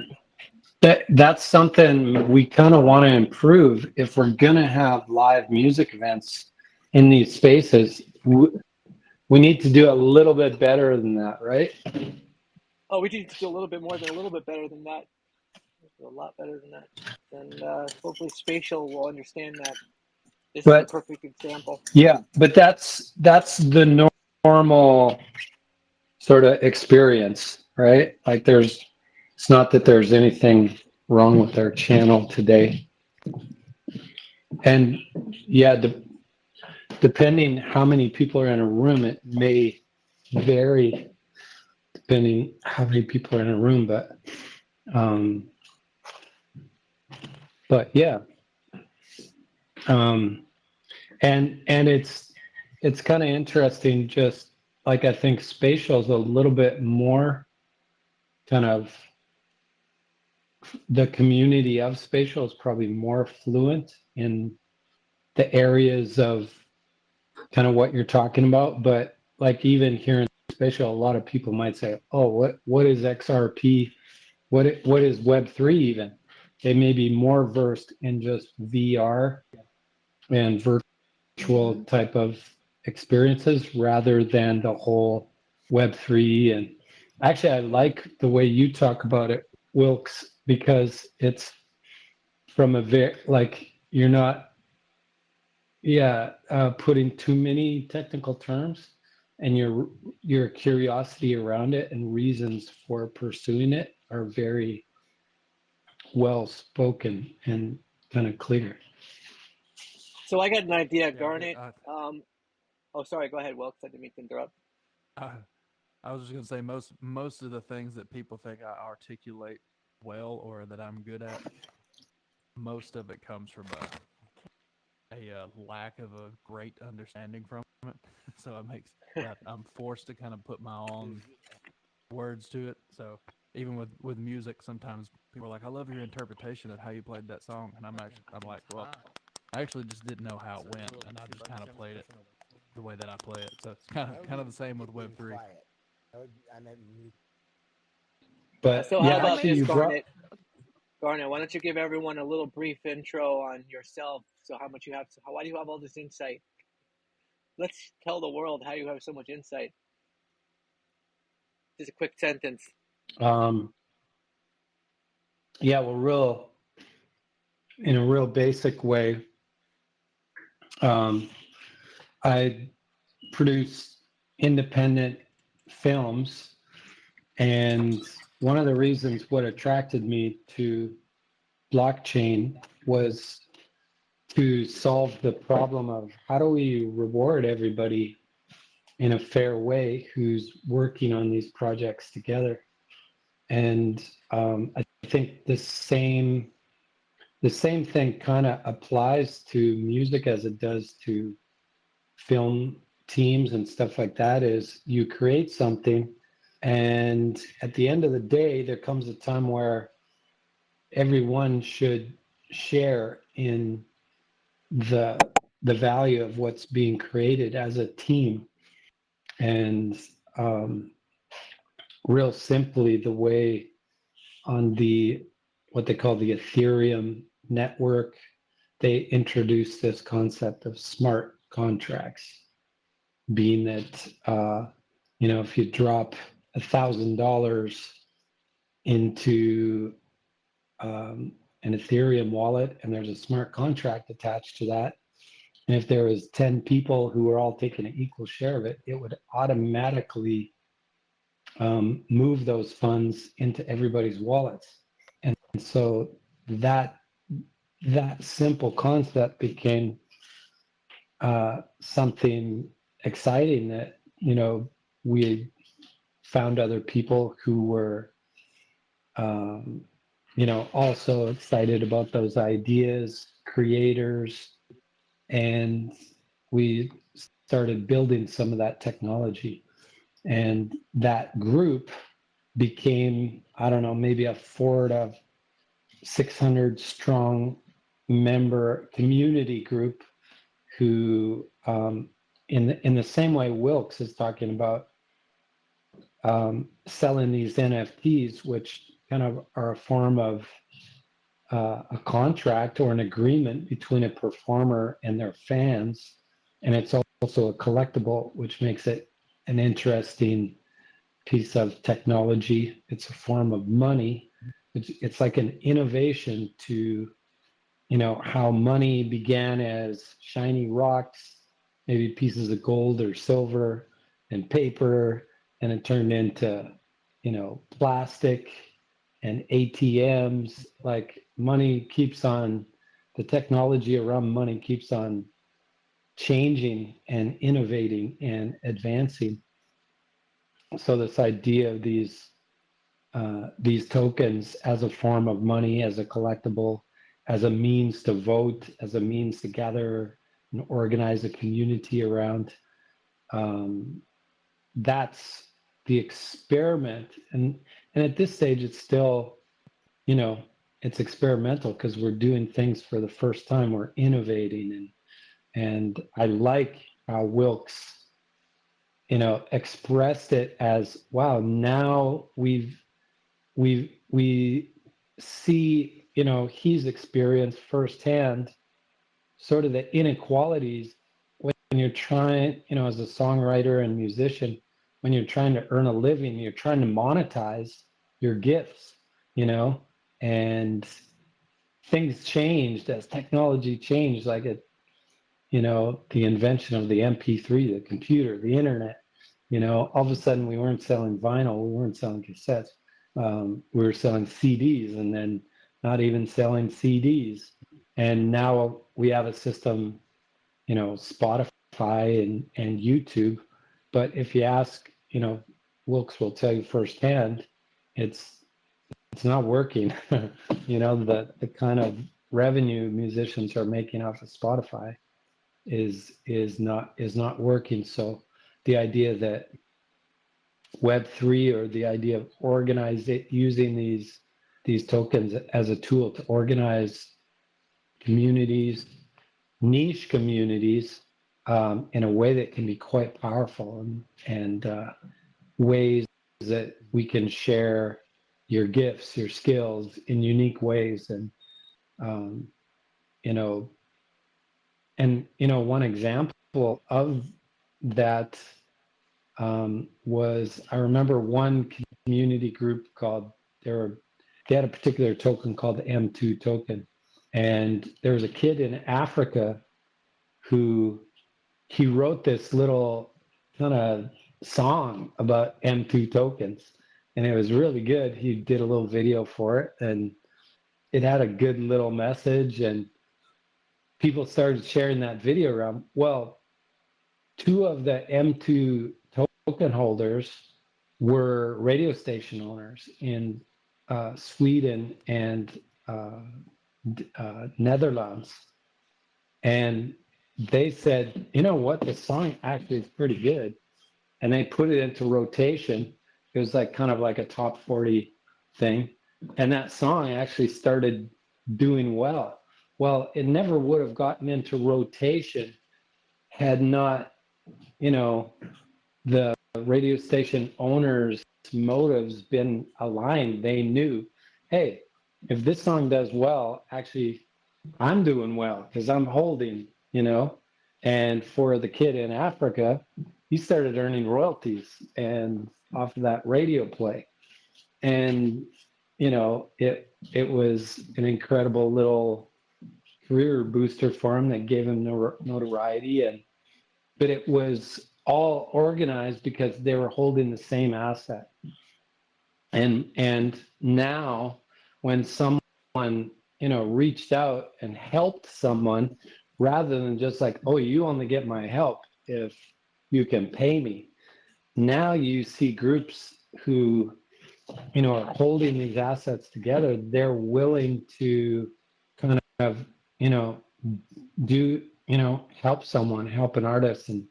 that's something we kind of want to improve if we're gonna have live music events in these spaces. We need to do a little bit better than that, right? Oh, we need to do a little bit more than a little bit better than that. A lot better than that. And hopefully Spatial will understand that. This is a perfect example. Yeah, but that's the normal sort of experience, right? Like it's not that there's anything wrong with our channel today. And yeah, depending how many people are in a room, it may vary depending how many people are in a room, but yeah. And it's kind of interesting, just like I think Spatial is a little bit more kind of, the community of Spatial is probably more fluent in the areas of kind of what you're talking about. But like even here in Spatial, a lot of people might say, oh, what is XRP? What is Web3 even? They may be more versed in just VR and virtual type of experiences rather than the whole Web3. And actually, I like the way you talk about it, Wilkes, because it's from a very, like, you're not putting too many technical terms, and your curiosity around it and reasons for pursuing it are very well spoken and kind of clear. So I got an idea, Yeah, Garnet. Oh, sorry. Go ahead, Wilkes. I didn't mean to interrupt. I was just gonna say most of the things that people think I articulate well or that I'm good at, most of it comes from a lack of a great understanding from it. So it makes that I'm forced to kind of put my own words to it. So even with music, sometimes people are like, "I love your interpretation of how you played that song," and I'm like, "Well, I actually just didn't know how it went, and I just kind of played it the way that I play it." So it's kind of the same with Web3. But So yeah, how about actually, this, Garnet, why don't you give everyone a little brief intro on yourself? So why do you have all this insight? Let's tell the world how you have so much insight. Just a quick sentence. Yeah, well, in a real basic way, I produce independent films, and one of the reasons what attracted me to blockchain was to solve the problem of how do we reward everybody in a fair way who's working on these projects together. And I think the same thing kind of applies to music as it does to film teams and stuff like that. Is you create something, and at the end of the day, there comes a time where everyone should share in the value of what's being created as a team. And real simply, the way on what they call the Ethereum network, they introduced this concept of smart contracts, being that if you drop $1,000 into an Ethereum wallet and there's a smart contract attached to that, And if there was 10 people who were all taking an equal share of it, it would automatically move those funds into everybody's wallets. And so that simple concept became something exciting that, you know, we found other people who were, you know, also excited about those ideas, creators, and we started building some of that technology. And that group became, I don't know, maybe a 400 to 600 strong member community group who, in the same way Wilkes is talking about selling these NFTs, which kind of are a form of a contract or an agreement between a performer and their fans. And it's also a collectible, which makes it an interesting piece of technology. It's a form of money. It's like an innovation to, you know, how money began as shiny rocks, maybe pieces of gold or silver and paper, and it turned into, you know, plastic and ATMs. Like money keeps on, the technology around money keeps on changing and innovating and advancing. So this idea of these tokens as a form of money, as a collectible, as a means to vote, as a means to gather and organize a community around, that's the experiment. And at this stage, it's still, you know, it's experimental because we're doing things for the first time. We're innovating, and I like how Wilkes, you know, expressed it as, wow, now we see, you know, he's experienced firsthand sort of the inequalities when you're trying, you know, as a songwriter and musician, when you're trying to earn a living, you're trying to monetize your gifts, you know, and things changed as technology changed, like it, you know, the invention of the MP3, the computer, the internet, you know, all of a sudden we weren't selling vinyl, we weren't selling cassettes, we were selling CDs, and then not even selling CDs. And now we have a system, you know, Spotify and YouTube. But if you ask, you know, Wilkes will tell you firsthand, it's not working. You know, the kind of revenue musicians are making off of Spotify is not working. So the idea that Web3, or the idea of using these tokens as a tool to organize communities, niche communities, in a way that can be quite powerful, and ways that we can share your gifts, your skills in unique ways. And you know, one example of that was, I remember one community group called, they had a particular token called the M2 token. And there was a kid in Africa who, he wrote this little kind of song about M2 tokens, and it was really good. He did a little video for it, and it had a good little message, and people started sharing that video around. Well, 2 of the M2 token holders were radio station owners in Sweden and Netherlands. And they said, you know what, the song actually is pretty good. And they put it into rotation. It was like kind of like a top 40 thing. And that song actually started doing well. Well, it never would have gotten into rotation had not, you know, the radio station owners' motives been aligned. They knew, hey, if this song does well, actually, I'm doing well because I'm holding, you know. And for the kid in Africa, he started earning royalties and off of that radio play. And, you know, it was an incredible little career booster for him that gave him notoriety, but it was all organized because they were holding the same asset. And now when someone, reached out and helped someone, rather than just like, oh, you only get my help if you can pay me. Now you see groups who, are holding these assets together. They're willing to kind of, do, help someone, help an artist. And,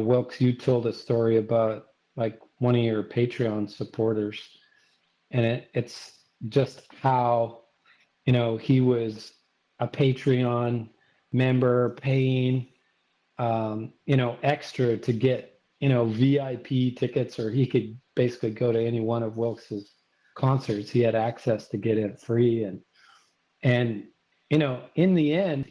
Wilkes, you told a story about like one of your Patreon supporters, and it's just how, he was a Patreon member paying, extra to get, VIP tickets, or he could basically go to any one of Wilkes's concerts. He had access to get in free. And, in the end,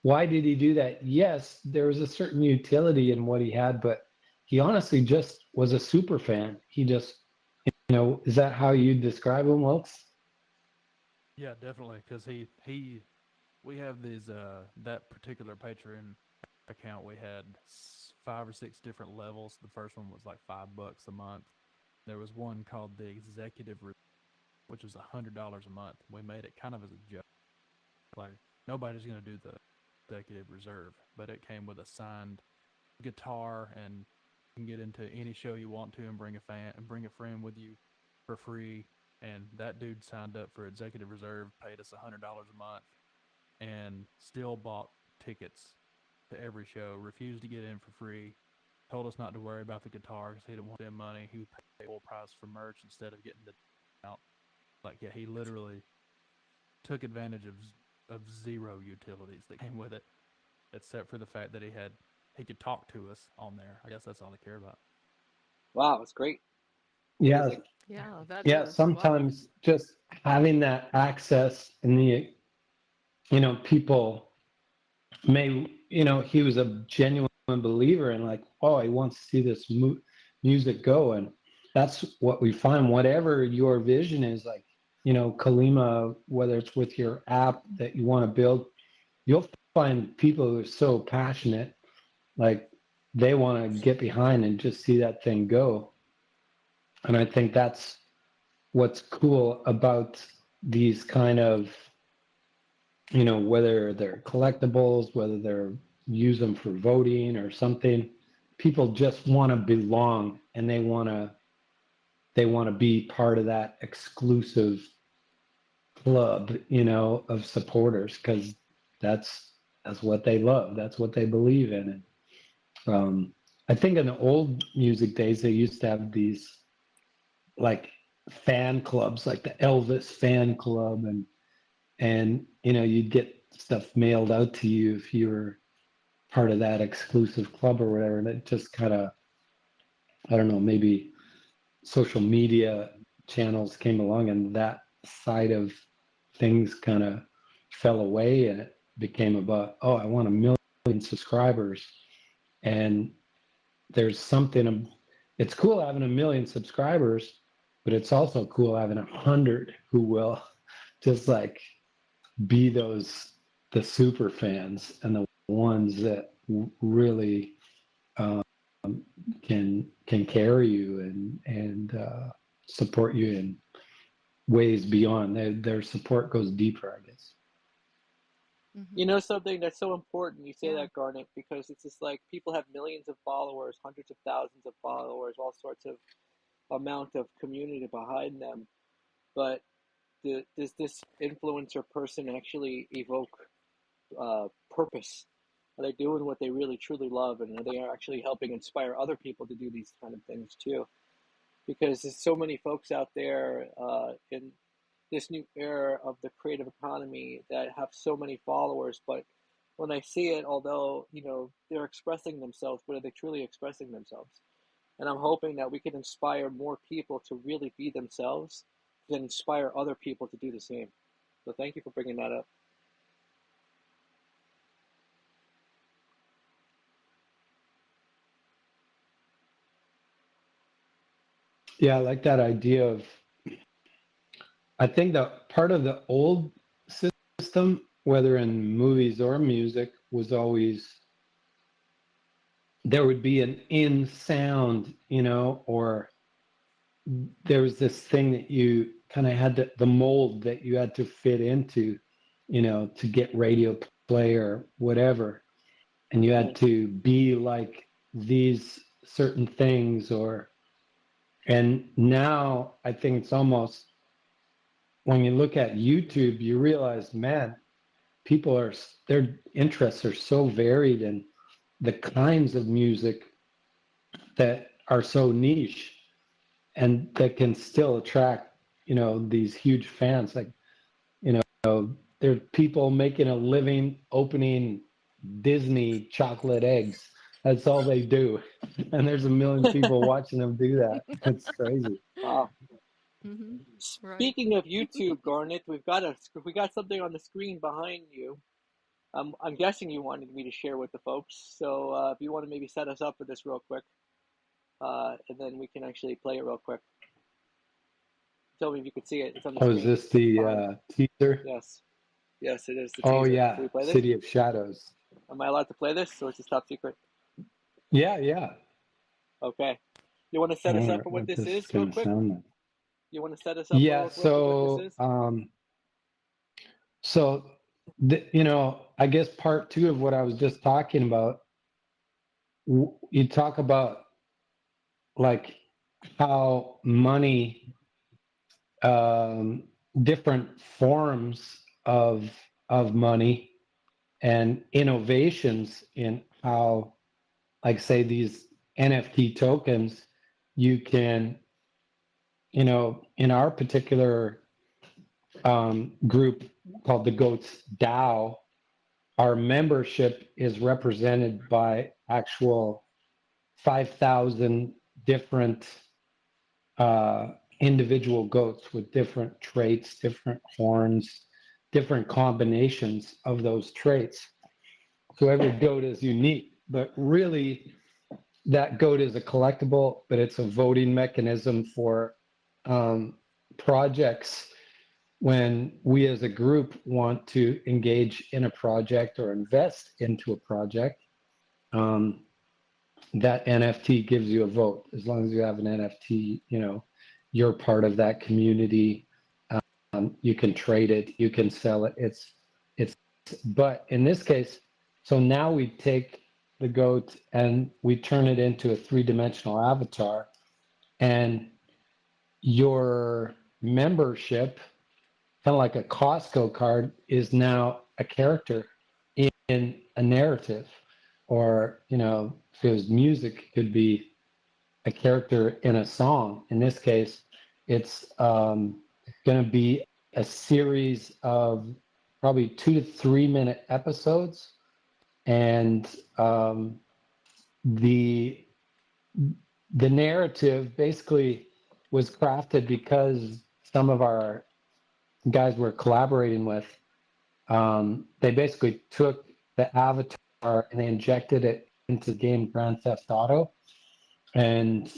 why did he do that? Yes, there was a certain utility in what he had, but he honestly just was a super fan. He just, is that how you describe him, Wilkes? Yeah, definitely. Because we have these, that particular Patreon account, we had 5 or 6 different levels. The first one was like $5 a month. There was one called the Executive, which was $100 a month. We made it kind of as a joke. Like, nobody's going to do the Executive Reserve, but it came with a signed guitar, and you can get into any show you want to and bring a friend with you for free. And that dude signed up for Executive Reserve, paid us $100 a month, and still bought tickets to every show, refused to get in for free, told us not to worry about the guitar because he didn't want to spend money. He would pay full price for merch instead of getting the out. Like, yeah, he literally took advantage of zero utilities that came with it, except for the fact that he could talk to us on there. I guess that's all he cared about. Wow, it's great. Yeah. Amazing. Yeah, that Yeah, is. sometimes just having that access and the, people may, he was a genuine believer in like, oh, he wants to see this music go. And that's what we find, whatever your vision is, like, Kalima, whether it's with your app that you want to build, you'll find people who are so passionate, like they want to get behind and just see that thing go. And I think that's what's cool about these kind of, whether they're collectibles, whether they're use them for voting or something, people just want to belong, and they want to be part of that exclusive club, of supporters, because that's what they love. That's what they believe in. And I think in the old music days, they used to have these like fan clubs, like the Elvis fan club, and you'd get stuff mailed out to you if you were part of that exclusive club or whatever. And it just kind of, I don't know, maybe social media channels came along and that side of things kind of fell away, and it became about, oh, I want 1 million subscribers. And there's something, it's cool having 1 million subscribers, but it's also cool having 100 who will just like be the super fans and the ones that really can carry you and support you in ways beyond. Their support goes deeper, I guess. You know something that's so important, you say Yeah. that, Garnet, because it's just like people have millions of followers, hundreds of thousands of followers, all sorts of amount of community behind them. But does this influencer person actually evoke purpose? Are they doing what they really truly love, and are they actually helping inspire other people to do these kind of things too? Because there's so many folks out there in this new era of the creative economy that have so many followers, but when I see it, although they're expressing themselves, but are they truly expressing themselves? And I'm hoping that we can inspire more people to really be themselves, and inspire other people to do the same. So thank you for bringing that up. Yeah, I like that idea of, I think that part of the old system system, whether in movies or music, was always there would be an in sound, you know, or there was this thing that you kind of had the mold that you had to fit into, you know, to get radio play or whatever. And you had to be like these certain things and now I think it's almost, when you look at YouTube, you realize, man, their interests are so varied, and the kinds of music that are so niche and that can still attract, you know, these huge fans. Like, you know, there are people making a living opening Disney chocolate eggs. That's all they do. And there's a million people watching them do that. It's crazy. Wow. Mm-hmm. Right. Speaking of YouTube, Garnet, we got something on the screen behind you. I'm guessing you wanted me to share with the folks. So if you want to maybe set us up for this real quick, and then we can actually play it real quick. Tell me if you could see it. It's on the screen. Is this the teaser? Yes. Yes, it is the Oh, teaser. yeah. Can we play this? City of Shadows. Am I allowed to play this, or is this top secret? Yeah. Okay. You want to set us up for what this is real quick? You want to set us up real quick for what this is? So, you know, I guess part two of what I was just talking about, you talk about like how money, different forms of money and innovations in how, like, say, these NFT tokens, you can, you know, in our particular group called the Goats DAO, our membership is represented by actual 5,000 different individual goats with different traits, different horns, different combinations of those traits. So every goat is unique, but really that goat is a collectible, but it's a voting mechanism for projects. When we as a group want to engage in a project or invest into a project, that NFT gives you a vote. As long as you have an NFT, you know, you're part of that community. You can trade it, you can sell it. But in this case, so now we take the goat and we turn it into a 3-dimensional avatar, and your membership, kind of like a Costco card, is now a character in a narrative. Or, you know, if it was music, it could be a character in a song. In this case, it's going to be a series of probably 2 to 3 minute episodes. And the narrative basically was crafted because some of our guys we're collaborating with, they basically took the avatar and they injected it into the game Grand Theft Auto. And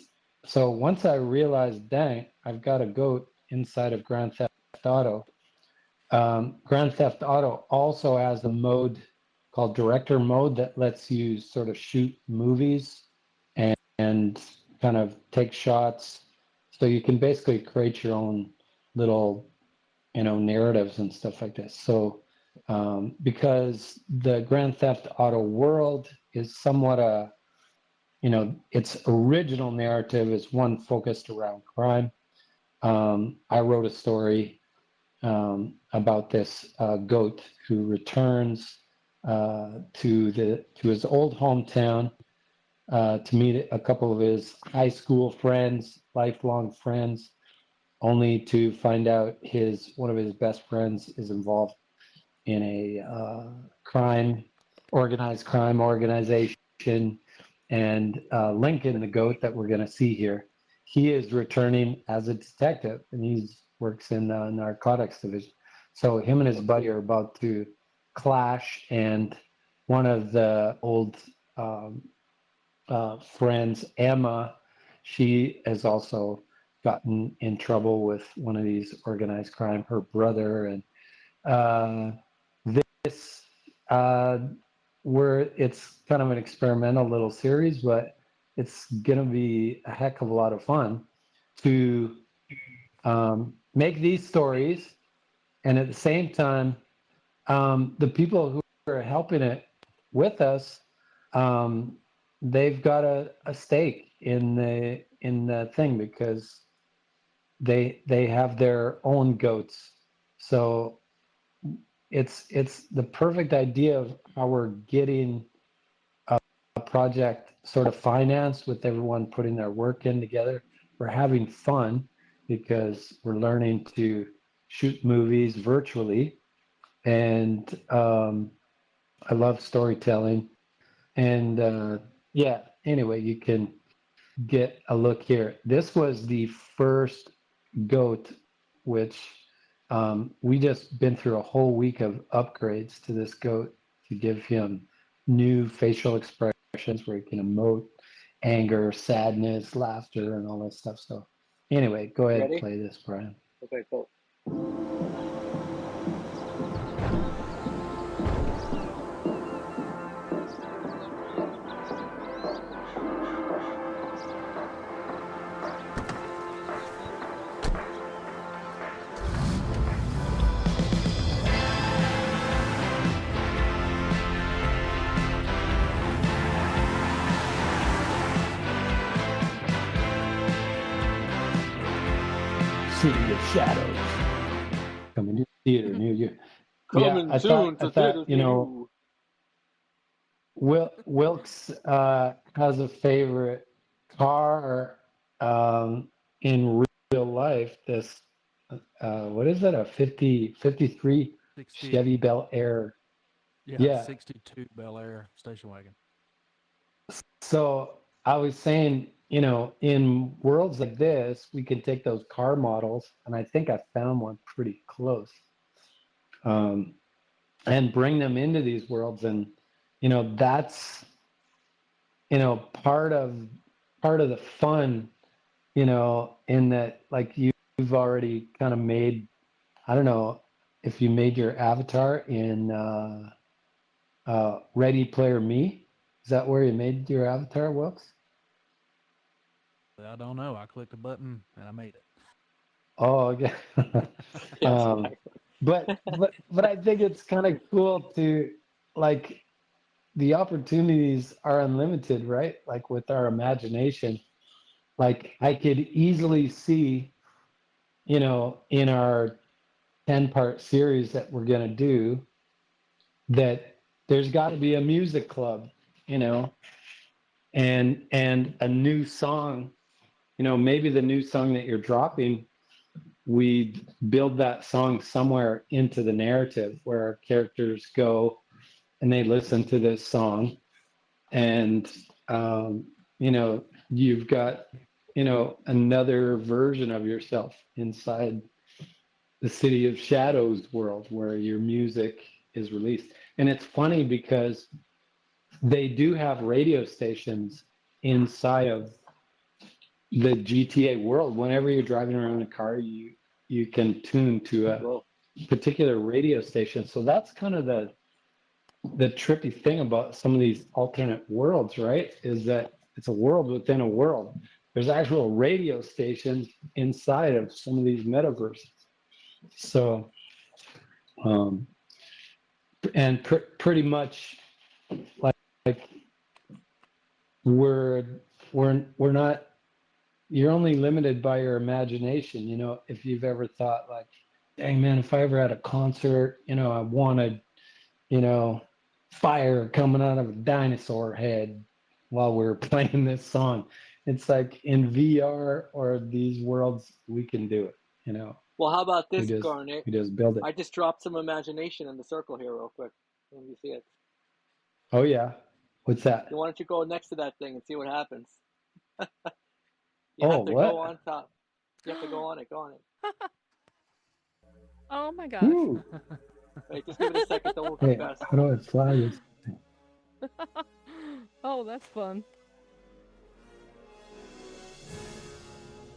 so once I realized, dang, I've got a goat inside of Grand Theft Auto. Grand Theft Auto also has a mode called director mode that lets you sort of shoot movies and kind of take shots. So you can basically create your own little, you know, narratives and stuff like this. So because the Grand Theft Auto world is somewhat you know, its original narrative is one focused around crime. I wrote a story about this goat who returns to his old hometown to meet a couple of his high school friends, lifelong friends, only to find out one of his best friends is involved in a organized crime organization. And Lincoln, the goat that we're going to see here, he is returning as a detective, and he works in the narcotics division. So him and his buddy are about to clash, and one of the old friends, Emma, she has also gotten in trouble with one of these organized crime, her brother, and uh, where it's kind of an experimental little series, but it's gonna be a heck of a lot of fun to make these stories, and at the same time, the people who are helping it with us, they've got a stake in the thing because they have their own goats. So it's the perfect idea of how we're getting a project sort of financed with everyone putting their work in together. We're having fun because we're learning to shoot movies virtually, and I love storytelling. And yeah, anyway, you can get a look here. This was the first goat, which we just been through a whole week of upgrades to this goat to give him new facial expressions where he can emote anger, sadness, laughter, and all that stuff. So anyway, go ahead and play this, Brian. Okay, cool. City of Shadows coming to theater near you. Coming soon to theaters you know, Wilkes has a favorite car in real life. This what is it? A 53 Chevy Bel Air. Yeah, 62 Bel Air station wagon. So I was saying, you know, in worlds like this, we can take those car models, and I think I found one pretty close, and bring them into these worlds. And, you know, that's, you know, part of the fun, you know, in that, like, you've already kind of made, I don't know if you made your avatar in Ready Player Me. Is that where you made your avatar, Wilkes? I don't know. I clicked a button and I made it. Oh, okay. But I think it's kind of cool to, like, the opportunities are unlimited, right? Like with our imagination, like I could easily see, you know, in our 10-part series that we're going to do, that there's got to be a music club, you know, and a new song, you know, maybe the new song that you're dropping, we build that song somewhere into the narrative where our characters go and they listen to this song, and you know, you've got, you know, another version of yourself inside the City of Shadows world where your music is released. And it's funny because they do have radio stations inside of the GTA world. Whenever you're driving around in a car, you can tune to a particular radio station. So that's kind of the trippy thing about some of these alternate worlds, right? Is that it's a world within a world. There's actual radio stations inside of some of these metaverses. So, and pretty much like we're not. You're only limited by your imagination. You know, if you've ever thought like, dang man, if I ever had a concert, you know, I wanted, you know, fire coming out of a dinosaur head while we're playing this song. It's like in VR or these worlds, we can do it, you know. Well, how about this, Garnet? We just build it. I just dropped some imagination in the circle here real quick. Let me see it. Oh, yeah. What's that? Why don't you go next to that thing and see what happens? You have to go on top. You have to go on it. Go on it. Oh my gosh. Wait, just give it a second. Don't move too fast. How do I fly this? Oh, that's fun.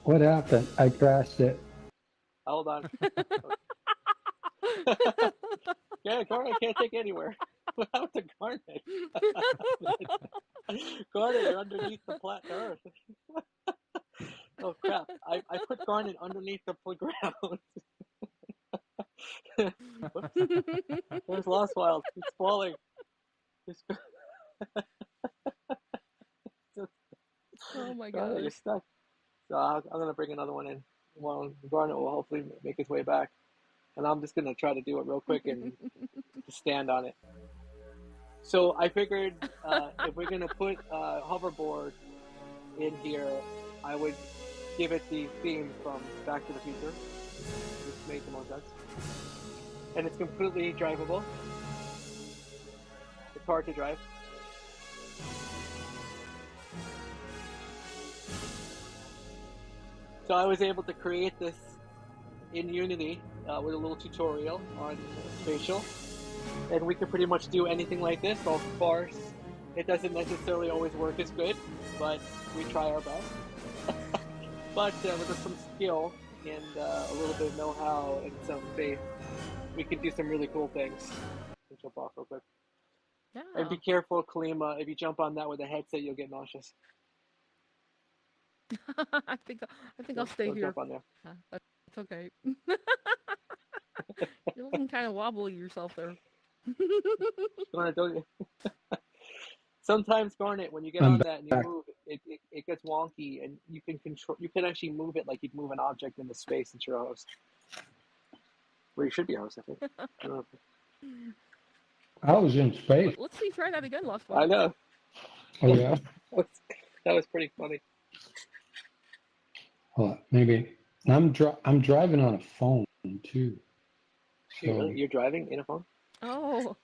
What happened? I crashed it. Hold on. Yeah, Garnet can't take anywhere. What happened to Garnet? Garnet, you're underneath the earth. Oh crap! I put Garnet underneath the ground. Whoops! There's Lost Wild. It's falling. It's, Oh my Garnet, you're gosh. stuck. So I'm gonna bring another one in. Well, Garnet will hopefully make his way back, and I'm just gonna try to do it real quick and stand on it. So I figured if we're gonna put hoverboard in here, I would give it the theme from Back to the Future, which made the most sense. And it's completely drivable. It's hard to drive. So I was able to create this in Unity with a little tutorial on Spatial. And we can pretty much do anything like this. Of course, it doesn't necessarily always work as good, but we try our best. But with some skill and a little bit of know-how and some faith, we can do some really cool things. I'll jump off real quick. Yeah. And be careful, Kalima. If you jump on that with a headset, you'll get nauseous. I think I'll stay Don't here. jump on there. That's okay. You're looking kind of wobbly yourself there. Garnet, don't. Sometimes, Garnet, when you get I'm on that and you back. move, it gets wonky, and you can control. You can actually move it like you'd move an object into space since you're a host. Where you should be a host, I think. I don't know. I was in space. Let's see. Try that again, Lost I One. know. Oh yeah. That was pretty funny. Well, maybe I'm driving on a phone too. So You're driving in a phone? Oh.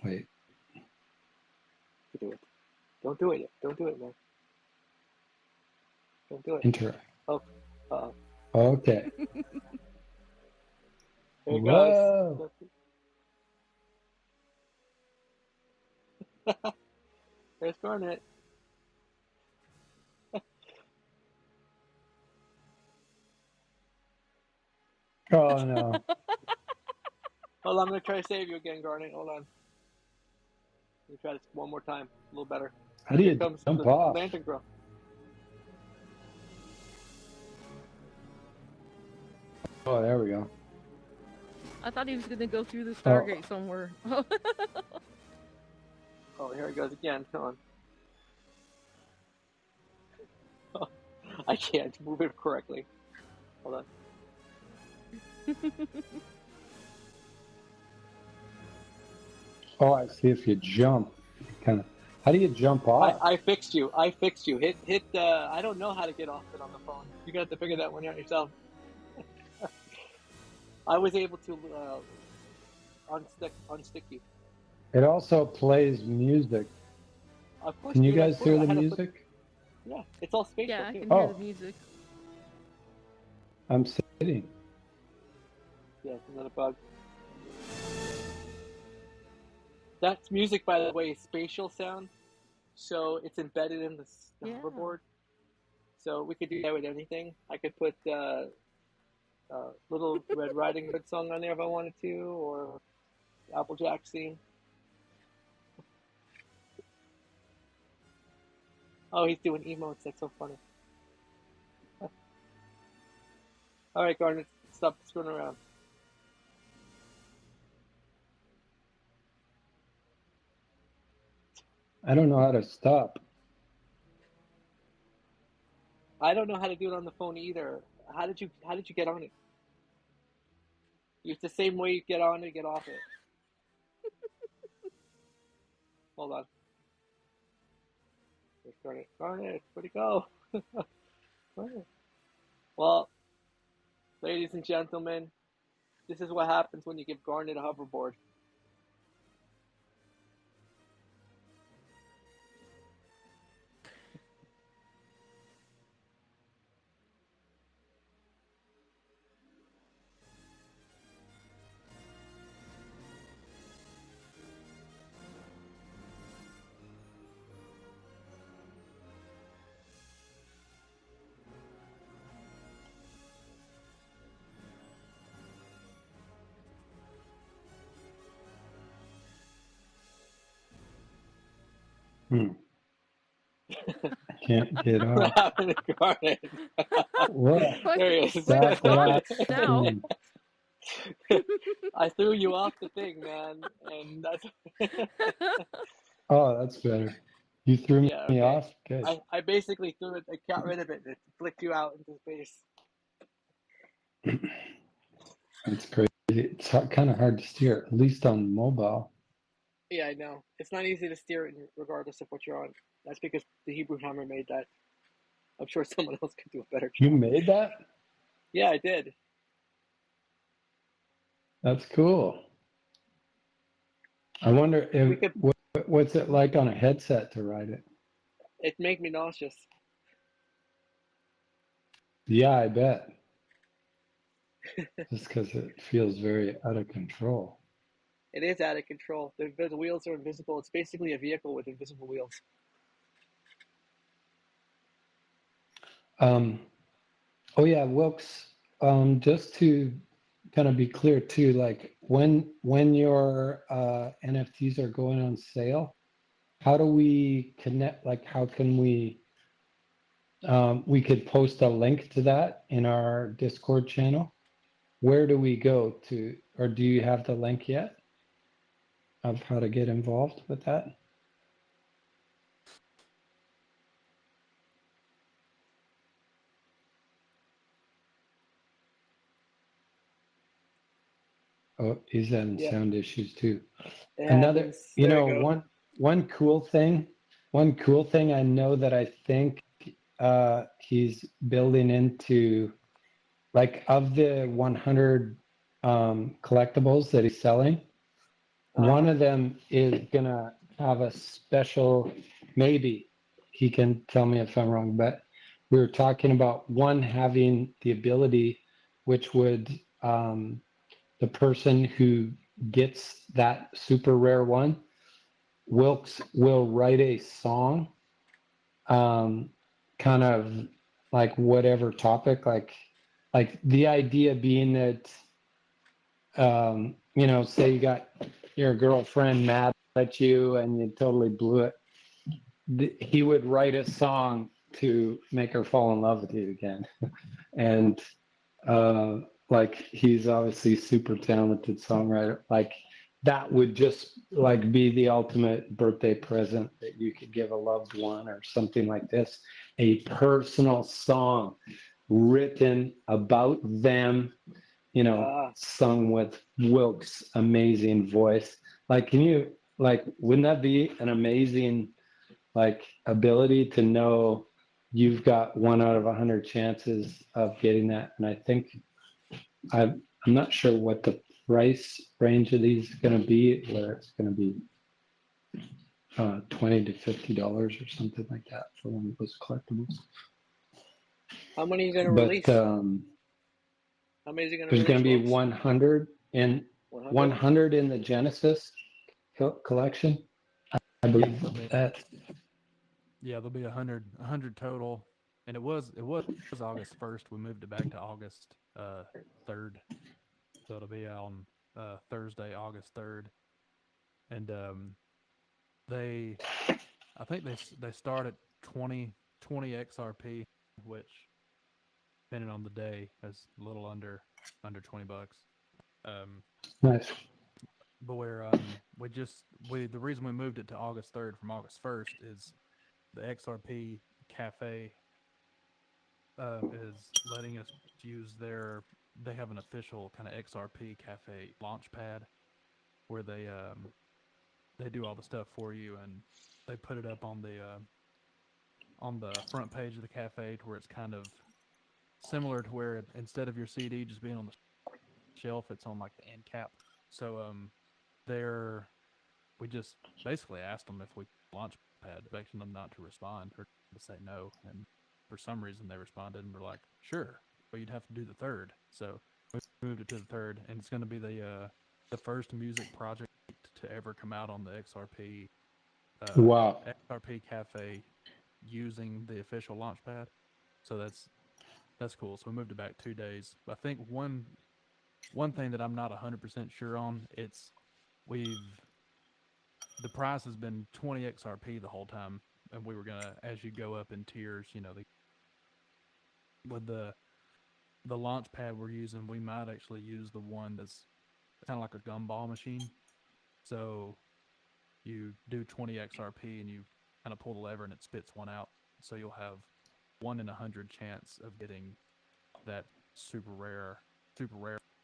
wait. You do it. Don't do it yet. Don't do it, man. Don't do it. Interact. Oh. Okay. There it Whoa. goes. There's Garnet. Oh no. Hold on, I'm going to try to save you again, Garnet. Hold on. Let me try this one more time. A little better. How do you Here comes jump the off? Lantern Girl. Oh, there we go. I thought he was going to go through the Stargate somewhere. Oh, here it goes again. Come on. Oh, I can't move it correctly. Hold on. Oh, I see. If you jump, kind of. How do you jump off? I fixed you. Hit. I don't know how to get off it on the phone. You're gonna have to figure that one out yourself. I was able to unstick you. It also plays music. Of course. Can you dude, guys I hear the had to music? Yeah, it's all spatial Yeah, I too. can hear Oh. the music. I'm sitting. Yeah, it's another bug. That's music, by the way, is spatial sound. So it's embedded in the Yeah. hoverboard. So we could do that with anything. I could put Little Red Riding Hood song on there if I wanted to, or Applejack scene. Oh, he's doing emotes. That's so funny. All right, Garnet, stop screwing around. I don't know how to stop. I don't know how to do it on the phone either. How did you get on it? It's the same way you get on it, get off it. Hold on. There's Garnet. Garnet, where'd he go? Garnet. Well, ladies and gentlemen, this is what happens when you give Garnet a hoverboard. I can't get What off. happened to Garnet? What? Like, There he is. like That it's gone last now. scene. I threw you off the thing, man, and that's Oh, that's better. You threw yeah. me Okay. off? Good. I basically threw it. I got rid of it. It flicked you out into space. That's crazy. It's kind of hard to steer, at least on mobile. Yeah, I know. It's not easy to steer it regardless of what you're on. That's because the Hebrew Hammer made that. I'm sure someone else could do a better You job. made that? Yeah, I did. That's cool. I wonder We if could. what's it like on a headset to ride it? It made me nauseous. Yeah, I bet. Just because it feels very out of control. It is out of control. The wheels are invisible. It's basically a vehicle with invisible wheels. Oh yeah, Wilkes. Just to kind of be clear too, like when your NFTs are going on sale, how do we connect? Like, how can we could post a link to that in our Discord channel. Where do we go to, or do you have the link yet of how to get involved with that? Oh, he's having Yeah, sound issues too. it Another, happens. There we go. one cool thing I know that I think he's building into, like, of the 100 collectibles that he's selling, one of them is gonna have a special, maybe he can tell me if I'm wrong, but we were talking about one having the ability, which would the person who gets that super rare one, Wilkes will write a song, kind of like whatever topic, like the idea being that, say you got your girlfriend mad at you and you totally blew it. He would write a song to make her fall in love with you again. And like, he's obviously super talented songwriter. Like, that would just like be the ultimate birthday present that you could give a loved one, or something like this. A personal song written about them, sung with Wilkes' amazing voice. Like, wouldn't that be an amazing, like, ability to know you've got 1 out of 100 chances of getting that? And I think I'm not sure what the price range of these is going to be, whether it's going to be $20 to $50 or something like that for one of those collectibles. How many are you going to But release? How many is he going to there's release? going to be Wilkes? 100 and 100 in the Genesis collection, I believe. There'll be 100 total, and it was August 1st. We moved it back to August 3rd, so it'll be on Thursday, August 3rd. And I think they start at 20 XRP, which, depending on the day, is a little under $20. Nice. But the reason we moved it to August 3rd from August 1st is the XRP Cafe is letting us use they have an official kind of XRP Cafe launch pad where they do all the stuff for you, and they put it up on the front page of the cafe to where it's kind of similar to where instead of your CD just being on the shelf, it's on like the end cap. So we just basically asked them if we launch pad, begging them not to respond or to say no, and for some reason they responded and were like, sure, but you'd have to do the 3rd. So we moved it to the 3rd, and it's going to be the first music project to ever come out on the XRP Wow. XRP Cafe using the official launch pad. So that's cool. So we moved it back 2 days. I think one thing that I'm not 100% sure on, the price has been 20 XRP the whole time, and we were gonna, as you go up in tiers, you know, with the launch pad we're using, we might actually use the one that's kind of like a gumball machine. So you do 20 XRP and you kind of pull the lever and it spits one out. So you'll have 1 in 100 chance of getting that super rare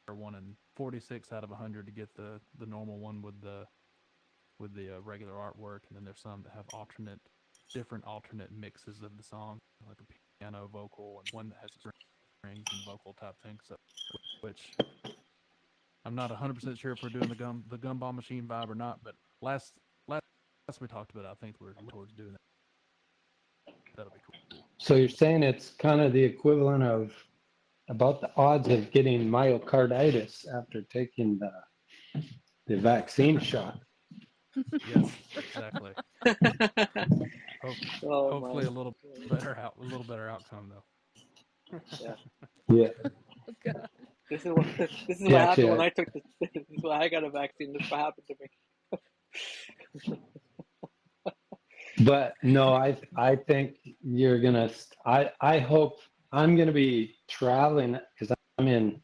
one, and 46 out of 100 to get the normal one with the regular artwork. And then there's some that have different alternate mixes of the song, like a piano, vocal, and one that has strings and vocal type thing. So, which I'm not 100% sure if we're doing the gumball machine vibe or not. But last we talked about it, I think we're towards doing that. That'll be cool. So you're saying it's kind of the equivalent of about the odds of getting myocarditis after taking the vaccine shot. Yes, exactly. Oh, Hopefully my. a little better outcome though. Yeah. Yeah. Oh, God. This is what Yeah, happened yeah. when I took this. This is why I got a vaccine. This is what happened to me. But no, I think you're gonna. I hope I'm gonna be traveling because I'm in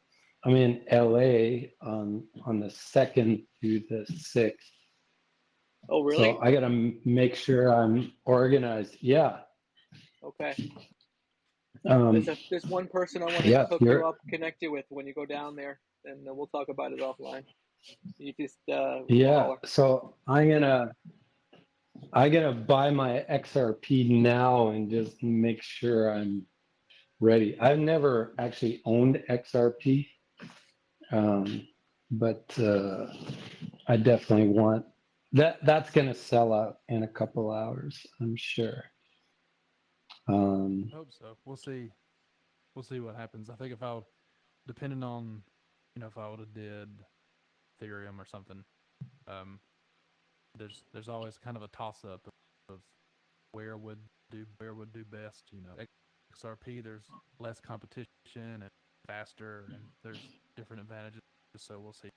LA on the 2nd through the 6th. Oh, really? So I gotta make sure I'm organized. Yeah. Okay. Um, There's one person I want to yeah. hook you up, connect you with when you go down there, and we'll talk about it offline. You just Yeah. holler. So I'm gonna buy my XRP now and just make sure I'm ready. I've never actually owned XRP, but I definitely want that. That's gonna sell out in a couple hours, I'm sure. I hope so. We'll see. We'll see what happens. I think depending on, if I would have did Ethereum or something, there's always kind of a toss up of where would do best. XRP, there's less competition and faster, and there's different advantages. So we'll see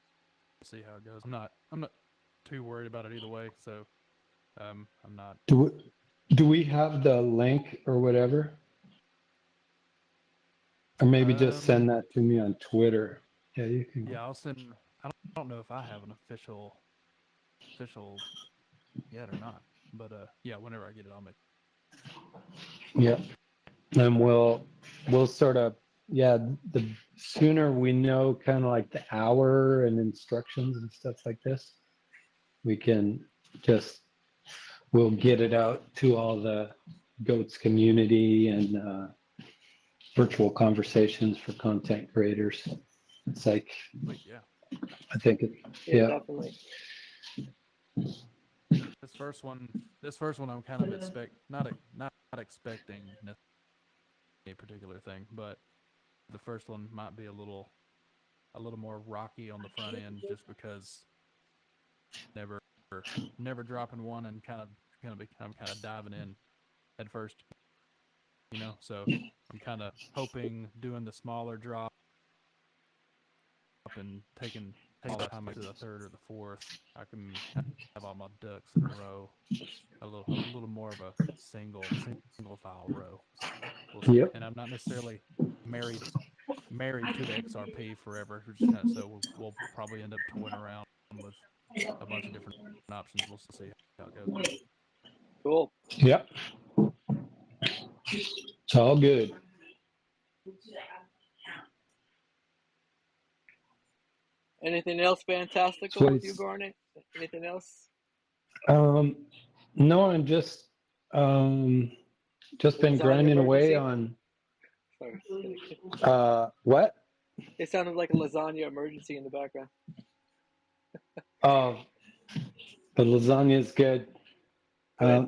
how it goes. I'm not too worried about it either way. So I'm not. Do we have the link or whatever? Or maybe just send that to me on Twitter. Yeah, you can. Yeah, I'll send. I don't know if I have an official yet or not, but yeah, whenever I get it, I'll make. Yeah, and we'll sort of, yeah, the sooner we know kind of like the hour and instructions and stuff like this, we can we'll get it out to all the GOATS community and virtual conversations for content creators. It's like, Yeah, I think it, Yeah, definitely. This first one, I'm kind of not expecting a particular thing, but the first one might be a little more rocky on the front end, just because never dropping one and kind of diving in at first, So I'm kind of hoping doing the smaller drop and taking all the time to the 3rd or the 4th, I can have all my ducks in a row, a little more of a single file row. Yep. And I'm not necessarily married to the XRP forever. We're just kind of, so we'll probably end up toying around with a bunch of different options. We'll see how it goes. Cool. Yep. It's all good. Anything else fantastical with you, Garnet? Anything else? No, I'm just been grinding away on. Sorry. What? It sounded like a lasagna emergency in the background. Oh, the lasagna is good.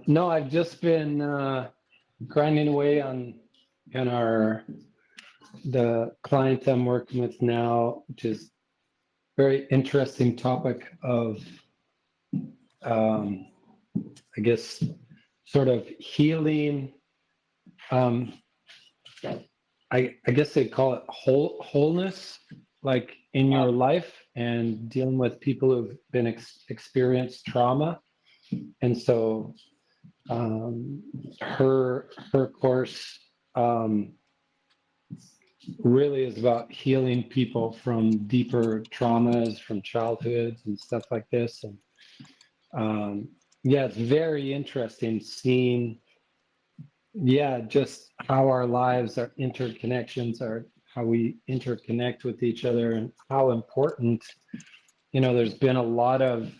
No, I've just been grinding away on the client I'm working with now, which is very interesting topic of, I guess, sort of healing. I guess they call it wholeness, like in your life, and dealing with people who've been experienced trauma. And so her course really is about healing people from deeper traumas from childhoods and stuff like this. And yeah, it's very interesting seeing, yeah, just how our lives, our interconnections, are how we interconnect with each other, and how important, you know, there's been a lot of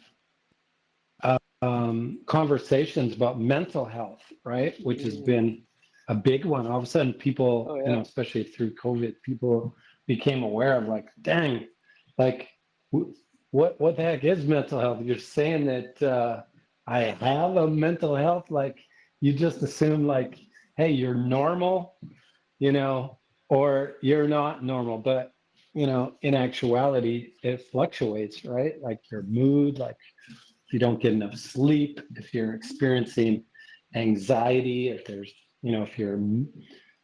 conversations about mental health, right? Which has been a big one. All of a sudden people, you know, especially through COVID, people became aware of like, dang, like what the heck is mental health? You're saying that I have a mental health, like you just assume like, hey, you're normal, you know, or you're not normal. But, you know, in actuality, it fluctuates, right? Like your mood, like if you don't get enough sleep, if you're experiencing anxiety, if there's, you know, if you're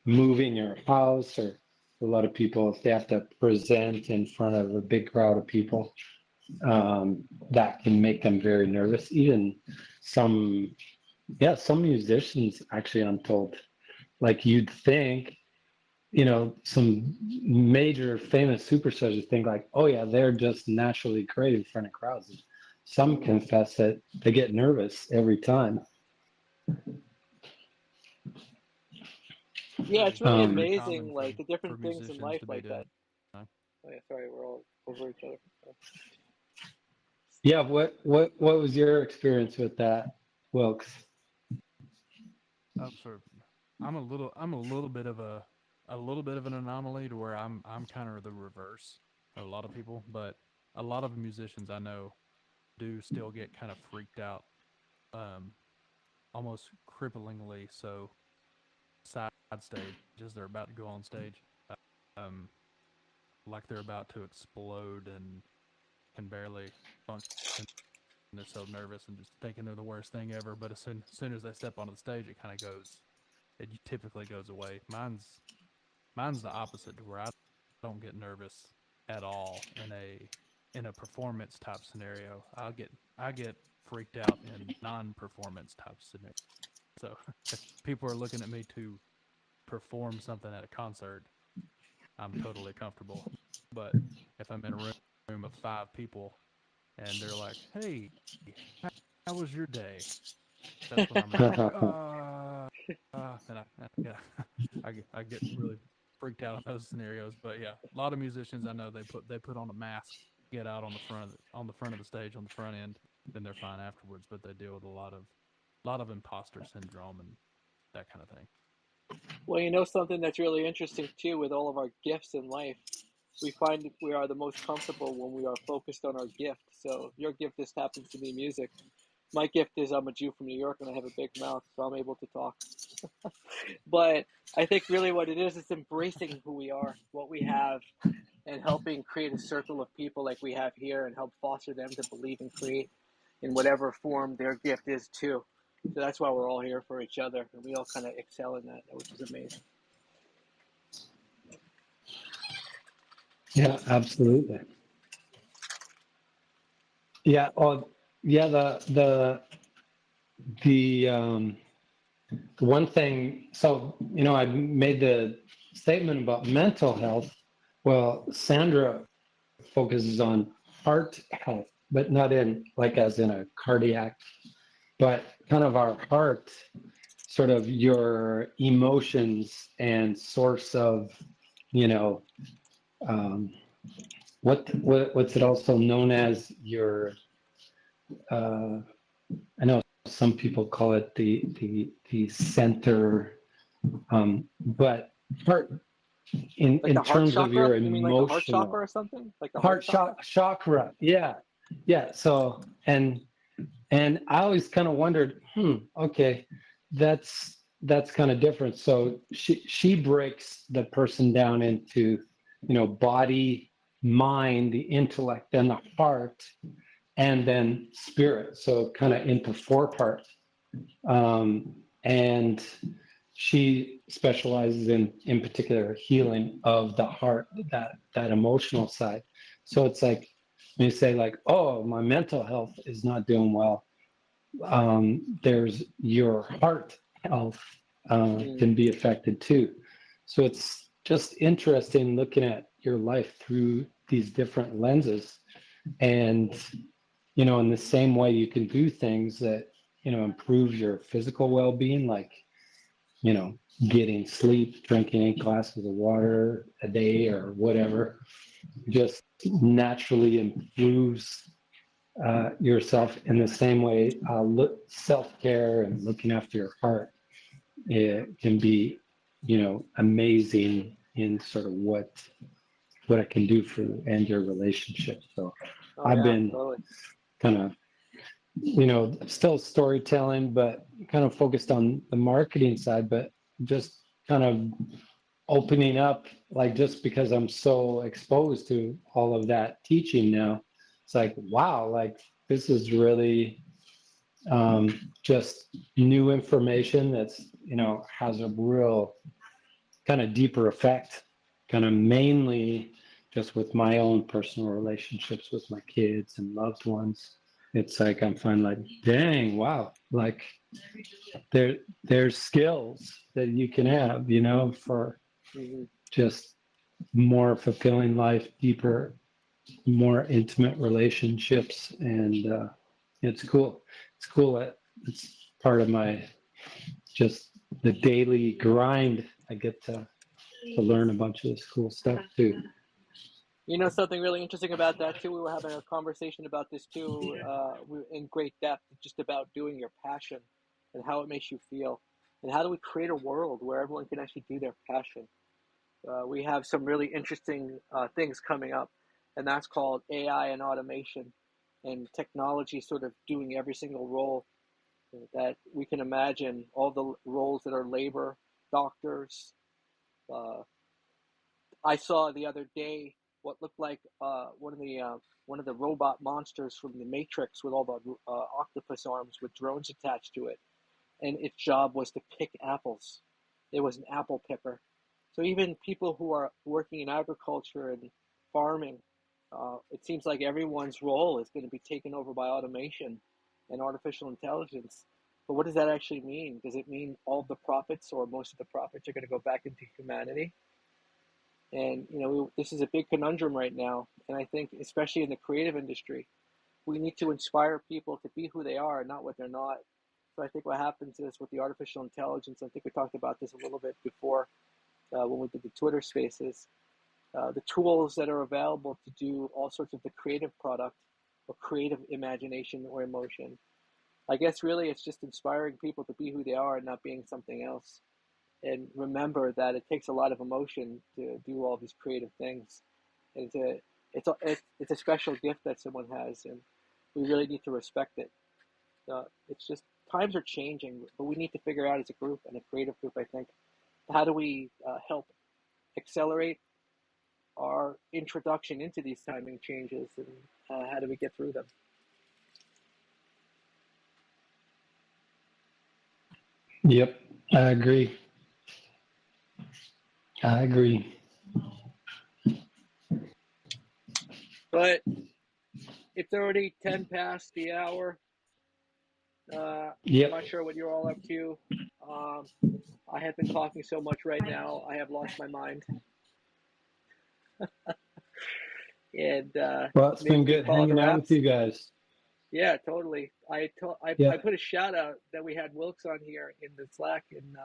moving your house, or a lot of people, if they have to present in front of a big crowd of people, that can make them very nervous. Even some musicians, actually, I'm told, like you'd think, you know, some major famous superstars would think like, oh yeah, they're just naturally great in front of crowds. Some confess that they get nervous every time. Yeah, it's really Very amazing, common like the for different things in musicians life to be like that. doing. Oh yeah, sorry, we're all over each other. Yeah, what was your experience with that, Wilkes? I'm a little bit of an anomaly to where I'm kind of the reverse of a lot of people, but a lot of musicians I know do still get kind of freaked out, almost cripplingly so, side stage as they're about to go on stage, um, like they're about to explode and can barely function. They're so nervous and just thinking they're the worst thing ever. But as soon as they step onto the stage, it kind of goes. It typically goes away. Mine's the opposite, to where I don't get nervous at all in a performance type scenario. I get freaked out in non-performance type scenario. So if people are looking at me to perform something at a concert, I'm totally comfortable. But if I'm in a room of 5 people and they're like, "Hey, how was your day?" That's when I'm like, and yeah, I get really freaked out in those scenarios. But yeah, a lot of musicians I know, they put on a mask, get out on the front of the stage, on the front end, then they're fine afterwards. But they deal with a lot of imposter syndrome and that kind of thing. Well, you know something that's really interesting too with all of our gifts in life, we find we are the most comfortable when we are focused on our gift. So your gift just happens to be music. My gift is I'm a Jew from New York and I have a big mouth, so I'm able to talk. But I think really what it is embracing who we are, what we have, and helping create a circle of people like we have here and help foster them to believe and create in whatever form their gift is too. So that's why we're all here for each other, and we all kind of excel in that, which is amazing. Yeah, absolutely. Yeah. Oh, yeah. The one thing. So you know, I made the statement about mental health. Well, Sandra focuses on heart health, but not in like as in a cardiac, but kind of our heart, sort of your emotions and source of, you know, what's it also known as, your I know some people call it the center, but heart Like in the heart terms of chakra? your You mean like the heart chakra emotional or something? Like the heart chakra? chakra. Yeah. So and I always kind of wondered, okay, that's kind of different. So she breaks the person down into, you know, body, mind, the intellect, and the heart, and then spirit. So kind of into 4 parts. And she specializes in particular healing of the heart, that emotional side. So it's like when you say like, oh, my mental health is not doing well, there's your heart health can be affected too. So it's just interesting looking at your life through these different lenses. And, you know, in the same way you can do things that, you know, improve your physical well-being, like, you know, getting sleep, drinking 8 glasses of water a day or whatever, just naturally improves yourself. In the same way, self-care and looking after your heart, it can be, you know, amazing in sort of what it can do for you and your relationship. So I've been kind of, you know, still storytelling, but kind of focused on the marketing side, but just kind of opening up, like, just because I'm so exposed to all of that teaching now, it's like, wow, like this is really just new information that's, you know, has a real kind of deeper effect, kind of mainly just with my own personal relationships with my kids and loved ones. It's like I'm finding, like, dang, wow, like there's skills that you can have, you know, for just more fulfilling life, deeper, more intimate relationships. And it's cool. It's cool that it's part of my just the daily grind. I get to learn a bunch of this cool stuff too. You know, something really interesting about that too, we were having a conversation about this too, in great depth, just about doing your passion and how it makes you feel, and how do we create a world where everyone can actually do their passion. We have some really interesting things coming up, and that's called AI and automation, and technology sort of doing every single role that we can imagine, all the roles that are labor, doctors. I saw the other day what looked like one of the robot monsters from the Matrix with all the octopus arms with drones attached to it, and its job was to pick apples. It was an apple picker. So even people who are working in agriculture and farming, it seems like everyone's role is going to be taken over by automation and artificial intelligence. But what does that actually mean? Does it mean all the profits or most of the profits are going to go back into humanity? And you know, this is a big conundrum right now. And I think, especially in the creative industry, we need to inspire people to be who they are and not what they're not. So I think what happens is with the artificial intelligence, I think we talked about this a little bit before when we did the Twitter Spaces, the tools that are available to do all sorts of the creative product or creative imagination or emotion. I guess really it's just inspiring people to be who they are and not being something else. And remember that it takes a lot of emotion to do all these creative things. And it's a special gift that someone has, and we really need to respect it. It's just times are changing, but we need to figure out as a group and a creative group, I think, how do we help accelerate our introduction into these timing changes, and how do we get through them? Yep, I agree. But it's already 10 past the hour. Yep. I'm not sure what you're all up to. I have been talking so much right now, I have lost my mind. And Well, it's maybe been we good can call it a hanging out wrap. with you guys. Yeah, totally. I Yeah. put a shout out that we had Wilkes on here in the Slack in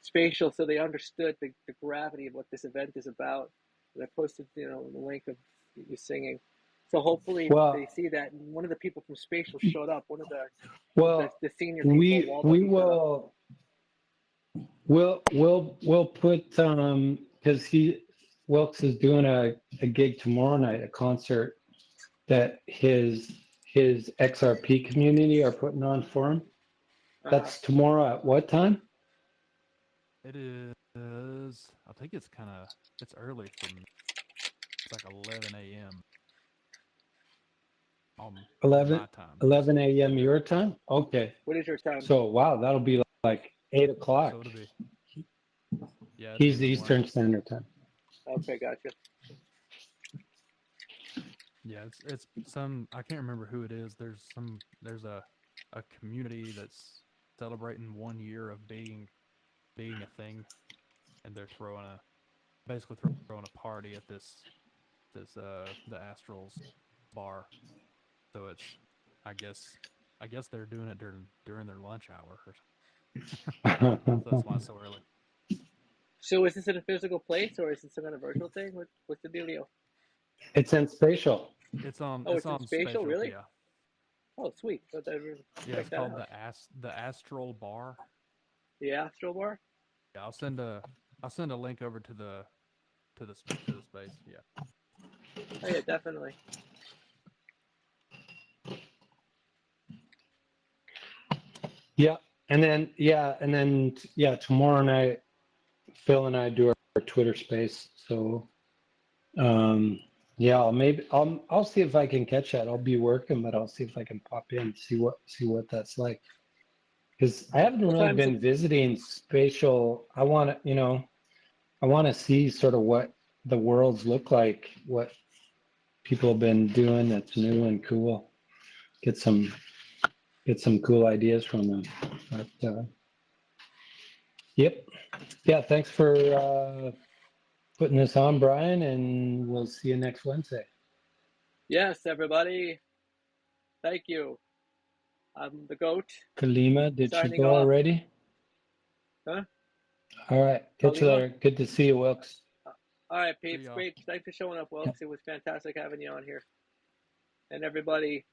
Spatial, so they understood the gravity of what this event is about. And I posted, you know, the link of you singing. So hopefully they Well, see that. And one of the people from Spatial showed up. One of the senior people, we Waldo, he showed up. we'll put because Wilkes is doing a gig tomorrow night, a concert that his XRP community are putting on for him. That's tomorrow at what time? It is. I think it's it's early for me. It's like 11 a.m. on 11 my time. 11 a.m. your time. Okay. What is your time? So wow, that'll be like 8 o'clock. So it'll be. Yeah, He's the Eastern Standard Time. Okay, gotcha. Yeah, it's some. I can't remember who it is. There's a a community that's celebrating 1 year of being a thing, and they're basically throwing a party at the Astrals bar. So it's, I guess they're doing it during their lunch hour or something. So that's why it's so early. So is this in a physical place or is this some kind of virtual thing? What's the dealio? It's in Spatial. It's on Oh, it's in on Spatial, really? Yeah. Oh, sweet. So Yeah, it's called the Astral Bar. The Astral Bar? Yeah, I'll send a link over to the space. Yeah. Oh yeah, definitely. Yeah. And then tomorrow night, Phil and I do our Twitter space. So, I'll see if I can catch that. I'll be working, but I'll see if I can pop in, see what that's like. Because I haven't What really time's been visiting Spatial. I want to see sort of what the worlds look like, what people have been doing that's new and cool. Get some cool ideas from them. But, yep. Yeah, thanks for putting this on, Brian, and we'll see you next Wednesday. Yes, everybody. Thank you. I'm the goat. Kalima, did she Signing go off. already? Huh? All right. Catch you Kalima? later. Good to see you, Wilkes. All right, See peeps. y'all. Great. Thanks for showing up, Wilkes. It was fantastic having you on here. And everybody,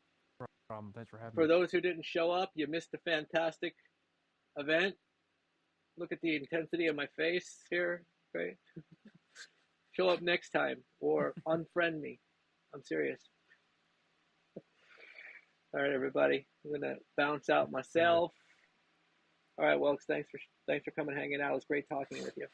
Thanks for having for me. those who didn't show up, you missed a fantastic event. Look at the intensity of my face here. Great. Show up next time or unfriend me. I'm serious. All right, everybody. I'm gonna bounce out myself. All right, Wilkes. Thanks for coming, hanging out. It was great talking with you.